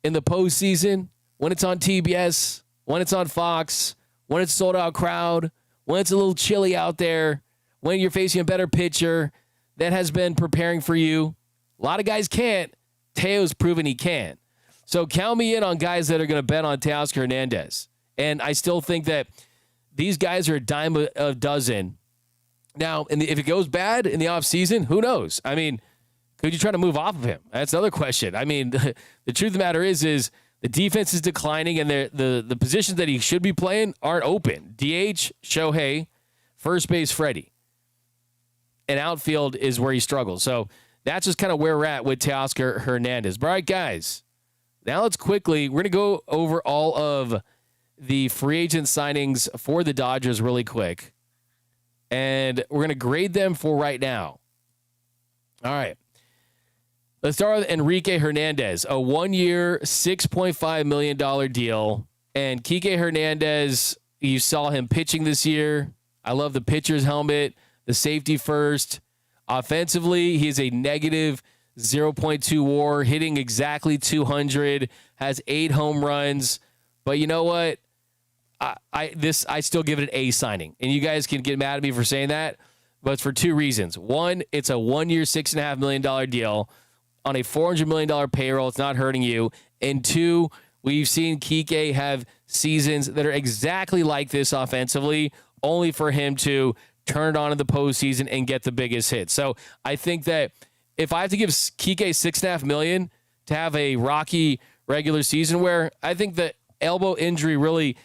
in the postseason when it's on TBS, when it's on Fox, when it's sold out crowd, when it's a little chilly out there, when you're facing a better pitcher that has been preparing for you? A lot of guys can't. Teo's proven he can. So count me in on guys that are going to bet on Teoscar Hernández. And I still think that these guys are a dime a dozen. Now, if it goes bad in the offseason, who knows? I mean, could you try to move off of him? That's another question. I mean, the truth of the matter is the defense is declining and the positions that he should be playing aren't open. DH, Shohei, first base, Freddie. And outfield is where he struggles. So that's just kind of where we're at with Teoscar Hernández. All right, guys. Now we're going to go over all of the free agent signings for the Dodgers really quick. And we're going to grade them for right now. All right. Let's start with Enrique Hernandez, a 1-year, $6.5 million deal. And Kike Hernandez, you saw him pitching this year. I love the pitcher's helmet, the safety first. Offensively, he's a negative 0.2 WAR, hitting exactly 200, has 8 home runs. But you know what? I still give it an A signing. And you guys can get mad at me for saying that, but it's for 2 reasons. One, it's a 1-year, $6.5 million deal on a $400 million payroll. It's not hurting you. And 2, we've seen Kike have seasons that are exactly like this offensively, only for him to turn it on in the postseason and get the biggest hit. So I think that if I have to give Kike $6.5 million to have a rocky regular season where I think the elbow injury really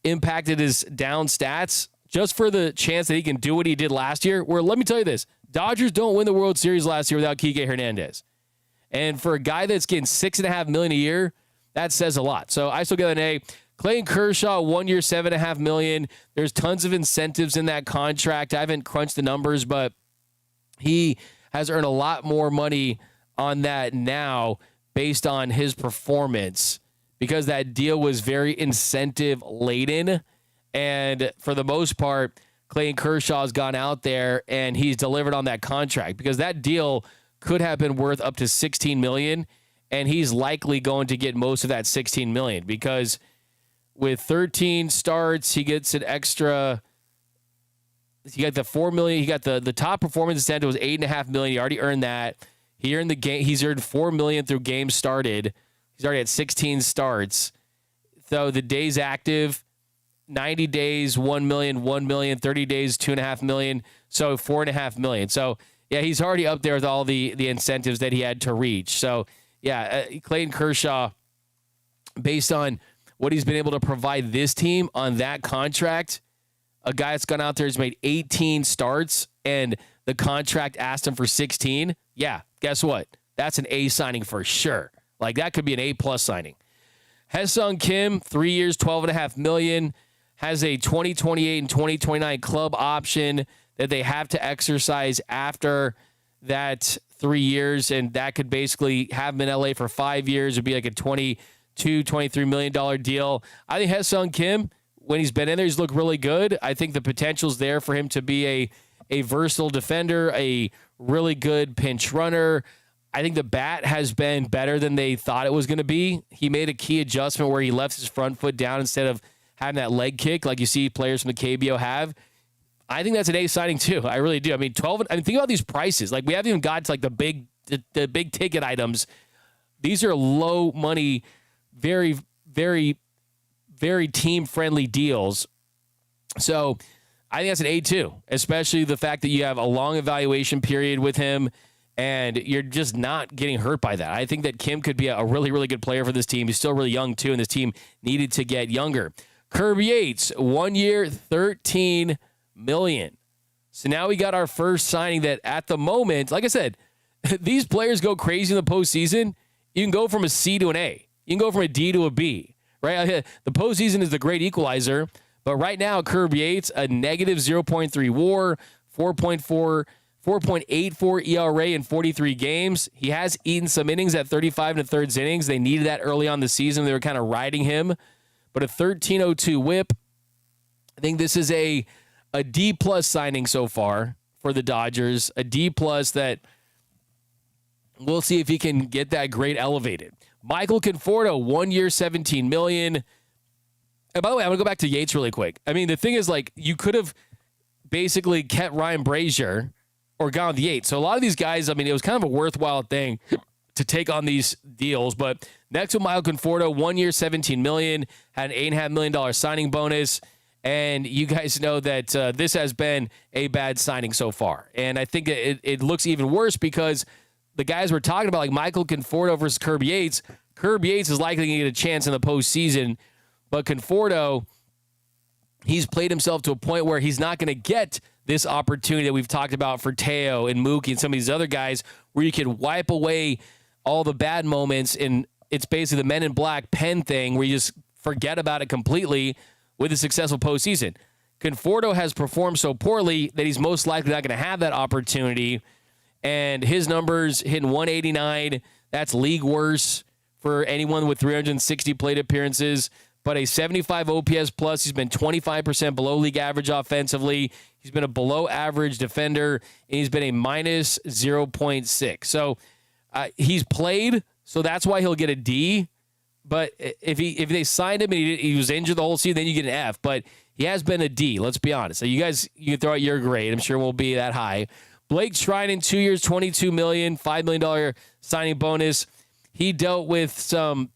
impacted his down stats, just for the chance that he can do what he did last year, where let me tell you this, Dodgers don't win the World Series last year without Kike Hernandez. And for a guy that's getting $6.5 million a year, that says a lot. So I still get an A. Clayton Kershaw, 1 year, $7.5 million. There's tons of incentives in that contract. I haven't crunched the numbers, but he has earned a lot more money on that now based on his performance because that deal was very incentive laden. And for the most part, Clayton Kershaw's gone out there and he's delivered on that contract, because that deal could have been worth up to $16 million, and he's likely going to get most of that $16 million, because with 13 starts, he gets an extra. He got the $4 million. He got the top performance incentive was $8.5 million. He already earned that. He earned the game. He's earned $4 million through games started. He's already at 16 starts. So the days active, 90 days, 1 million, 1 million, 30 days, 2.5 million. So 4.5 million. So yeah, he's already up there with all the incentives that he had to reach. So yeah, Clayton Kershaw, based on what he's been able to provide this team on that contract, a guy that's gone out there has made 18 starts and the contract asked him for 16. Yeah, guess what? That's an A signing for sure. Like, that could be an A+ signing. Hyeseong Kim, 3 years, $12.5 million, has a 2028 and 2029 club option that they have to exercise after that 3 years, and that could basically have him in LA for 5 years. It'd be like a $23 million deal. I think Hyeseong Kim, when he's been in there, he's looked really good. I think the potential's there for him to be a versatile defender, a really good pinch runner. I think the bat has been better than they thought it was going to be. He made a key adjustment where he left his front foot down instead of having that leg kick like you see players from the KBO have. I think that's an A signing too. I really do. I mean, think about these prices. Like, we haven't even got to like the big ticket items. These are low money, very, very, very team friendly deals. So I think that's an A2, especially the fact that you have a long evaluation period with him and you're just not getting hurt by that. I think that Kim could be a really, really good player for this team. He's still really young too, and this team needed to get younger. Kirby Yates, 1 year, $13 million. So now we got our first signing that at the moment, like I said, these players go crazy in the postseason. You can go from a C to an A. You can go from a D to a B, right? The postseason is the great equalizer, but right now, Kirby Yates, a negative 0.3 WAR, 4.84 ERA in 43 games. He has eaten some innings at 35 and a thirds innings. They needed that early on the season. They were kind of riding him, but a 13.02 WHIP. I think this is a D+ signing so far for the Dodgers, a D+ that we'll see if he can get that grade elevated. Michael Conforto, 1 year, $17 million. And by the way, I'm going to go back to Yates really quick. I mean, the thing is, like, you could have basically kept Ryan Brazier or gone with Yates. So a lot of these guys, I mean, it was kind of a worthwhile thing to take on these deals. But next with Michael Conforto, 1 year, $17 million, had an $8.5 million signing bonus. And you guys know that this has been a bad signing so far. And I think it looks even worse because the guys we're talking about, like Michael Conforto versus Kirby Yates is likely to get a chance in the postseason. But Conforto, he's played himself to a point where he's not going to get this opportunity that we've talked about for Teo and Mookie and some of these other guys where you can wipe away all the bad moments. And it's basically the Men in Black pen thing where you just forget about it completely with a successful postseason. Conforto has performed so poorly that he's most likely not going to have that opportunity. And his numbers hitting 189, that's league worst for anyone with 360 plate appearances. But a 75 OPS plus, he's been 25% below league average offensively. He's been a below average defender, and he's been a minus 0.6. So he's played, so that's why he'll get a D. But if they signed him and he was injured the whole season, then you get an F. But he has been a D, let's be honest. So you guys, you can throw out your grade. I'm sure it won't be that high. Blake Treinen, 2 years, $22 million, $5 million signing bonus. He dealt with some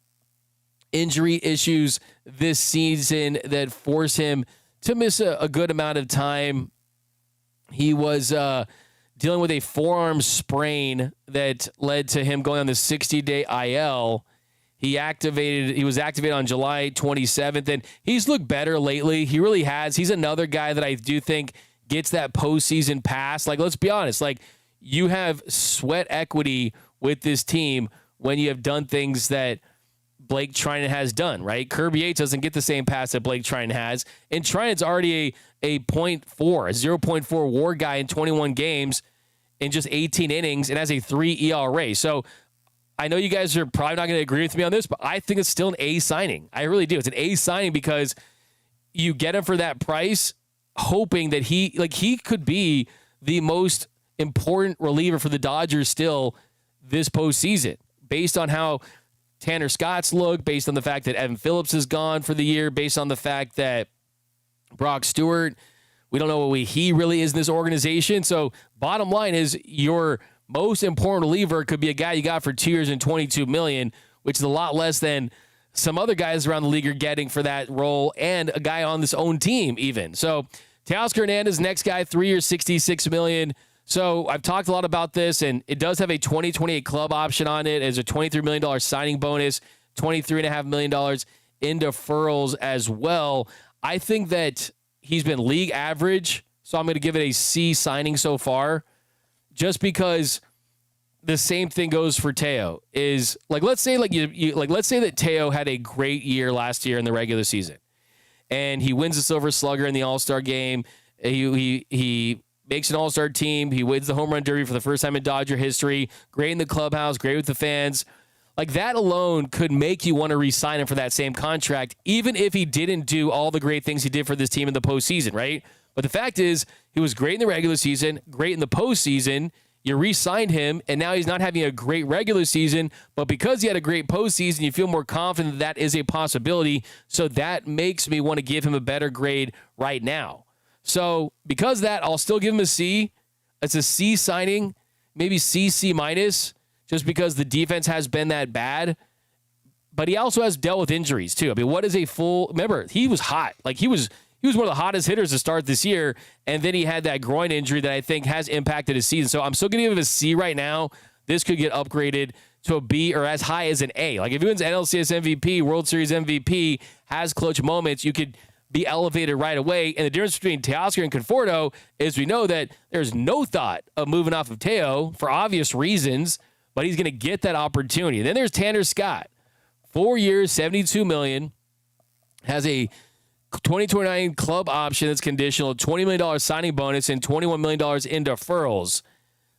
injury issues this season that forced him to miss a good amount of time. He was dealing with a forearm sprain that led to him going on the 60-day IL. He was activated on July 27th, and he's looked better lately. He really has. He's another guy that I do think gets that postseason pass. Like, let's be honest. Like, you have sweat equity with this team when you have done things that Blake Treinen has done, right? Kirby Yates doesn't get the same pass that Blake Treinen has. And Treinen's already a 0.4 WAR guy in 21 games in just 18 innings and has a 3 ERA. So I know you guys are probably not going to agree with me on this, but I think it's still an A signing. I really do. It's an A signing because you get him for that price, hoping that he could be the most important reliever for the Dodgers still this postseason, based on how Tanner Scott's look, based on the fact that Evan Phillips is gone for the year, based on the fact that Brock Stewart, we don't know what he really is in this organization. So bottom line is your most important reliever could be a guy you got for 2 years and $22 million, which is a lot less than some other guys around the league are getting for that role, and a guy on this own team even. So Teoscar Hernández, next guy, 3 years, $66 million. So I've talked a lot about this, and it does have a 2028 club option on it as a $23 million signing bonus, $23.5 million in deferrals as well. I think that he's been league average, so I'm going to give it a C signing so far, just because the same thing goes for Teo. Is like, let's say let's say that Teo had a great year last year in the regular season, and he wins the Silver Slugger in the All-Star game. He makes an All-Star team. He wins the Home Run Derby for the first time in Dodger history. Great in the clubhouse, great with the fans. Like, that alone could make you want to re-sign him for that same contract, even if he didn't do all the great things he did for this team in the postseason, right? But the fact is, he was great in the regular season, great in the postseason. You re-signed him, and now he's not having a great regular season, but because he had a great postseason, you feel more confident that is a possibility. So that makes me want to give him a better grade right now. So because of that, I'll still give him a C. It's a C signing, maybe C minus, just because the defense has been that bad. But he also has dealt with injuries too. I mean, what is a full? Remember, he was hot. Like, he was one of the hottest hitters to start this year, and then he had that groin injury that I think has impacted his season. So I'm still going to give him a C right now. This could get upgraded to a B or as high as an A. Like, if he wins NLCS MVP, World Series MVP, has clutch moments, you could be elevated right away. And the difference between Teoscar and Conforto is we know that there's no thought of moving off of Teo for obvious reasons, but he's going to get that opportunity. And then there's Tanner Scott, 4 years, $72 million, has a 2029 club option that's conditional, $20 million signing bonus, and $21 million in deferrals.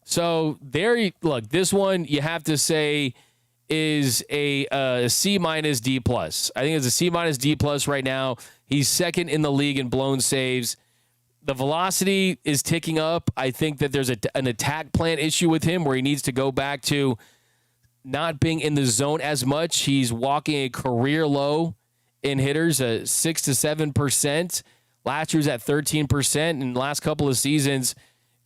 So there, look, this one you have to say is a C minus D plus. I think it's a C minus D plus right now. He's second in the league in blown saves. The velocity is ticking up. I think that there's an attack plan issue with him where he needs to go back to not being in the zone as much. He's walking a career low in hitters, 6 to 7%. Last year was at 13%. In the last couple of seasons,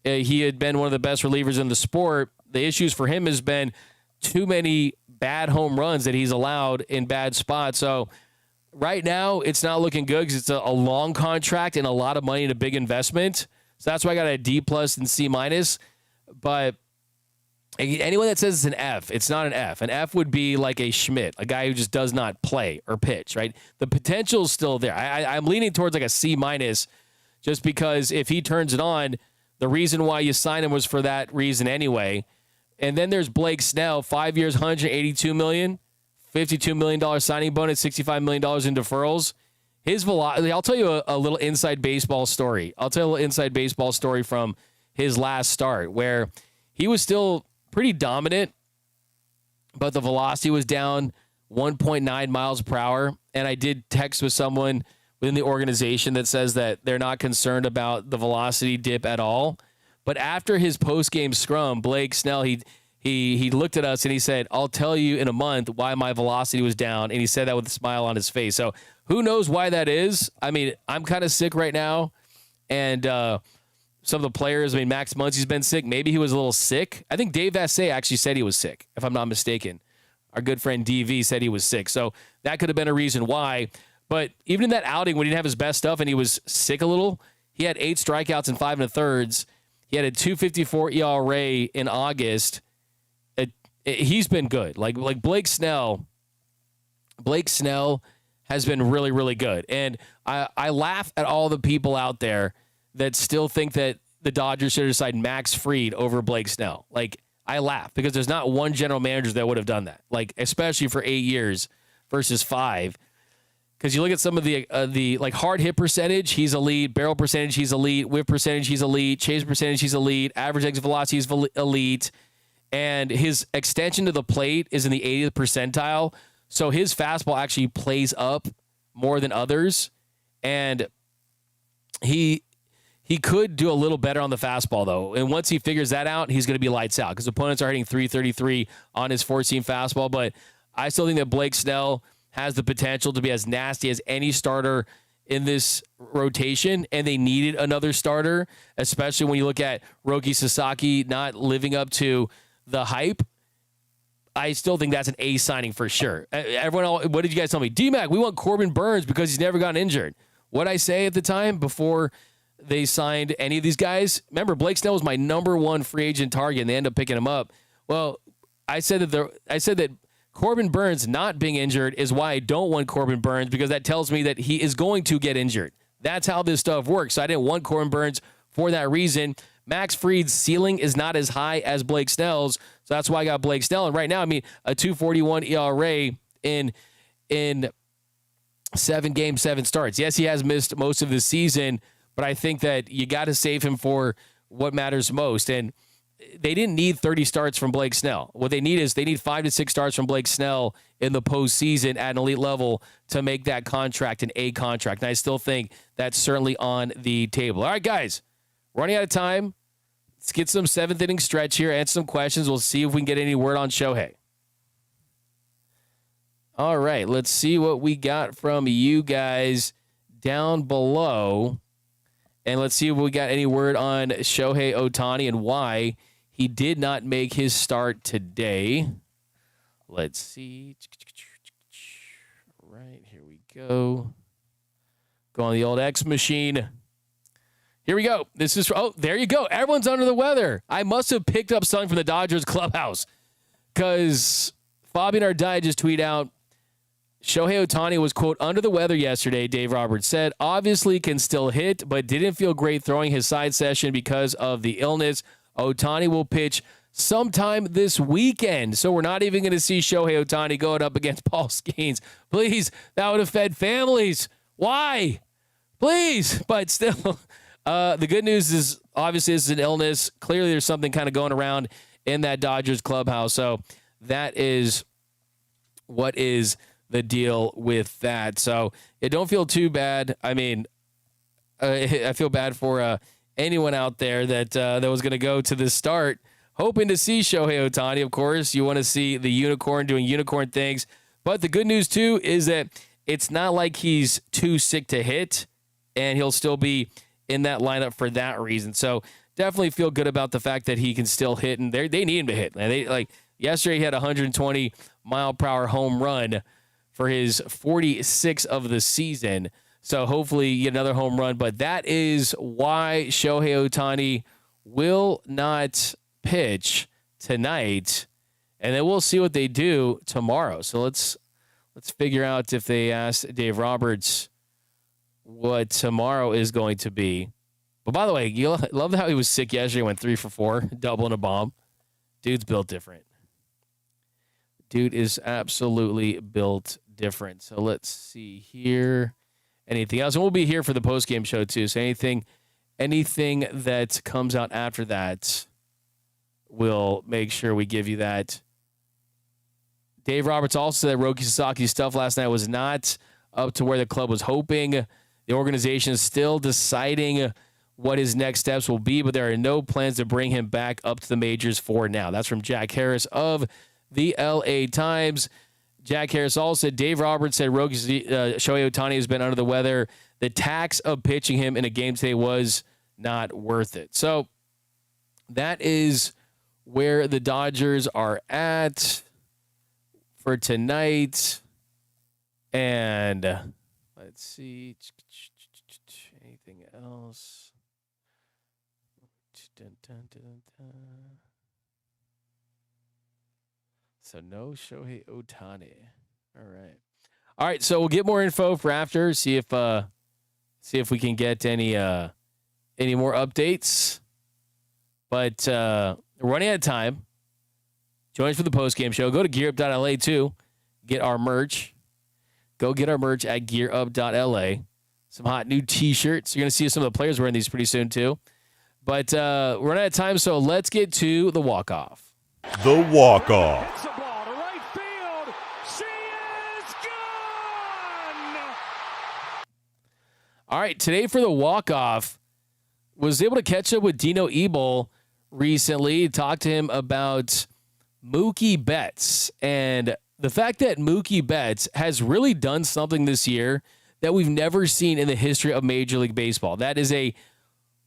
he had been one of the best relievers in the sport. The issues for him has been too many bad home runs that he's allowed in bad spots. So right now, it's not looking good because it's a long contract and a lot of money and a big investment. So that's why I got a D plus and C minus. But anyone that says it's an F, it's not an F. An F would be like a Schmidt, a guy who just does not play or pitch, right? The potential is still there. I'm leaning towards like a C minus just because if he turns it on, the reason why you signed him was for that reason anyway. And then there's Blake Snell, 5 years, $182 million. $52 million signing bonus, $65 million in deferrals. His velocity, I'll tell you a little inside baseball story. I'll tell you a little inside baseball story from his last start where he was still pretty dominant, but the velocity was down 1.9 miles per hour. And I did text with someone within the organization that says that they're not concerned about the velocity dip at all. But after his post-game scrum, Blake Snell, he looked at us and he said, "I'll tell you in a month why my velocity was down." And he said that with a smile on his face. So who knows why that is? I mean, I'm kind of sick right now. And some of the players, I mean, Max Muncy's been sick. Maybe he was a little sick. I think Dave Vassay actually said he was sick, if I'm not mistaken. Our good friend DV said he was sick. So that could have been a reason why. But even in that outing when he didn't have his best stuff and he was sick a little, he had 8 strikeouts in 5 1/3. He had a 2.54 ERA in August. He's been good. Like Blake Snell has been really, really good. And I laugh at all the people out there that still think that the Dodgers should decide Max Fried over Blake Snell. Like, I laugh because there's not one general manager that would have done that. Like, especially for 8 years versus 5. Because you look at some of the like hard hit percentage, he's elite. Barrel percentage, he's elite. Whip percentage, he's elite. Chase percentage, he's elite. Average exit velocity, he's elite. and his extension to the plate is in the 80th percentile. So his fastball actually plays up more than others. And he could do a little better on the fastball, though. And once he figures that out, he's going to be lights out because opponents are hitting 333 on his 4-seam fastball. But I still think that Blake Snell has the potential to be as nasty as any starter in this rotation, and they needed another starter, especially when you look at Roki Sasaki not living up to the hype. I still think that's an A signing for sure. Everyone, what did you guys tell me? D-Mac, we want Corbin Burns because he's never gotten injured. What I say at the time before they signed any of these guys? Remember, Blake Snell was my number one free agent target, and they end up picking him up. Well, I said that Corbin Burns not being injured is why I don't want Corbin Burns, because that tells me that he is going to get injured. That's how this stuff works. So I didn't want Corbin Burns for that reason. Max Fried's ceiling is not as high as Blake Snell's, so that's why I got Blake Snell. And right now, I mean, a 2.41 ERA in 7 games, 7 starts. Yes, he has missed most of the season, but I think that you got to save him for what matters most. And they didn't need 30 starts from Blake Snell. What they need is 5 to 6 starts from Blake Snell in the postseason at an elite level to make that contract an A contract. And I still think that's certainly on the table. All right, guys, running out of time. Let's get some 7th inning stretch here, answer some questions. We'll see if we can get any word on Shohei. All right, let's see what we got from you guys down below. And let's see if we got any word on Shohei Ohtani and why he did not make his start today. Let's see. Right, here we go. Go on the old X machine. Here we go. This is, oh, there you go. Everyone's under the weather. I must have picked up something from the Dodgers clubhouse because Fabian Ardai just tweeted out, Shohei Ohtani was, quote, under the weather yesterday, Dave Roberts said. Obviously can still hit, but didn't feel great throwing his side session because of the illness. Ohtani will pitch sometime this weekend. So we're not even going to see Shohei Ohtani going up against Paul Skeens. Please, that would have fed families. Why? Please. But still, the good news is obviously this is an illness. Clearly there's something kind of going around in that Dodgers clubhouse. So that is what is the deal with that. So yeah, don't feel too bad. I mean, I feel bad for anyone out there that was going to go to the start hoping to see Shohei Ohtani. Of course, you want to see the unicorn doing unicorn things. But the good news, too, is that it's not like he's too sick to hit, and he'll still be in that lineup for that reason. So definitely feel good about the fact that he can still hit, and they need him to hit. And yesterday he had a 120-mile-per-hour home run for his 46th of the season. So hopefully you get another home run. But that is why Shohei Ohtani will not pitch tonight. And then we'll see what they do tomorrow. So let's figure out if they ask Dave Roberts what tomorrow is going to be. But by the way, you love how he was sick yesterday, went 3 for 4, double and a bomb. Dude's built different. Dude is absolutely built different. So let's see here. Anything else? And we'll be here for the post-game show too. So anything that comes out after that, we'll make sure we give you that. Dave Roberts also said that Roki Sasaki's stuff last night was not up to where the club was hoping. The organization is still deciding what his next steps will be, but there are no plans to bring him back up to the majors for now. That's from Jack Harris of the LA Times. Jack Harris also said Dave Roberts said Shohei Ohtani has been under the weather. The tax of pitching him in a game today was not worth it. So that is where the Dodgers are at for tonight. And let's see. Anything else? So no Shohei Ohtani. All right. So we'll get more info for after. See if we can get any more updates. But we're running out of time. Join us for the postgame show. Go to gearup.la too. Get our merch. Go get our merch at gearup.la. Some hot new T-shirts. You're going to see some of the players wearing these pretty soon too. But we're running out of time, so let's get to the walk-off. The walk-off. Hits the ball to right field. She is gone! All right, today for the walk-off, was able to catch up with Dino Ebel recently, talked to him about Mookie Betts, and the fact that Mookie Betts has really done something this year that we've never seen in the history of Major League Baseball. That is a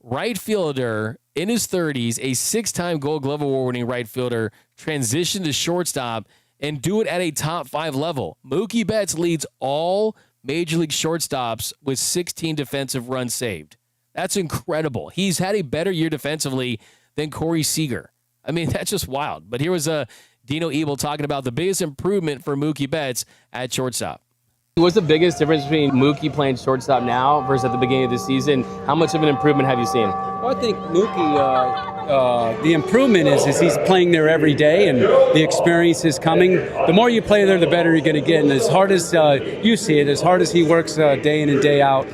right fielder in his 30s, a 6-time Gold Glove Award-winning right fielder, transition to shortstop and do it at a top 5 level. Mookie Betts leads all Major League shortstops with 16 defensive runs saved. That's incredible. He's had a better year defensively than Corey Seager. I mean, that's just wild. But here was Dino Ebel talking about the biggest improvement for Mookie Betts at shortstop. What's the biggest difference between Mookie playing shortstop now versus at the beginning of the season? How much of an improvement have you seen? Well, I think Mookie, the improvement is he's playing there every day, and the experience is coming. The more you play there, the better you're going to get. And as hard as you see it, as hard as he works day in and day out,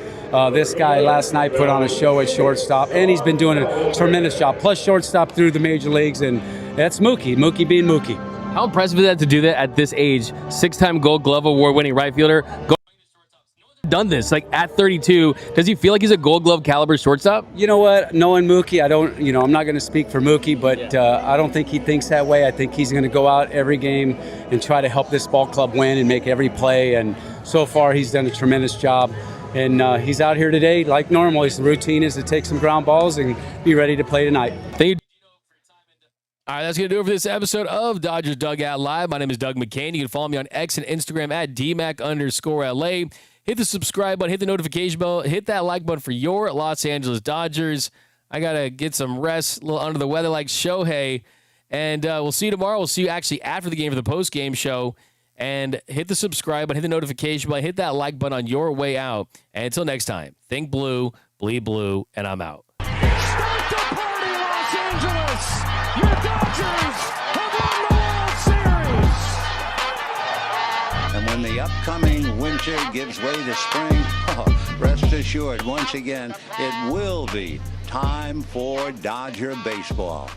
this guy last night put on a show at shortstop, and he's been doing a tremendous job. Plus shortstop through the major leagues, and that's Mookie being Mookie. How impressive is that to do that at this age? 6-time Gold Glove Award-winning right fielder. Done this like at 32. Does he feel like he's a Gold Glove caliber shortstop? You know what? Knowing Mookie, I'm not going to speak for Mookie, but I don't think he thinks that way. I think he's going to go out every game and try to help this ball club win and make every play. And so far, he's done a tremendous job. And he's out here today like normal. His routine is to take some ground balls and be ready to play tonight. Thank you. All right, that's going to do it for this episode of Dodgers Dugout Live. My name is Doug McKain. You can follow me on X and Instagram at DMAC_LA. Hit the subscribe button, hit the notification bell, hit that like button for your Los Angeles Dodgers. I got to get some rest, a little under the weather like Shohei. And we'll see you tomorrow. We'll see you actually after the game for the post-game show. And hit the subscribe button, hit the notification button, hit that like button on your way out. And until next time, think blue, bleed blue, and I'm out. Start the party, Los Angeles! Your Dodgers have won the World Series! And when the upcoming winter gives way to spring, rest assured, once again, it will be time for Dodger baseball.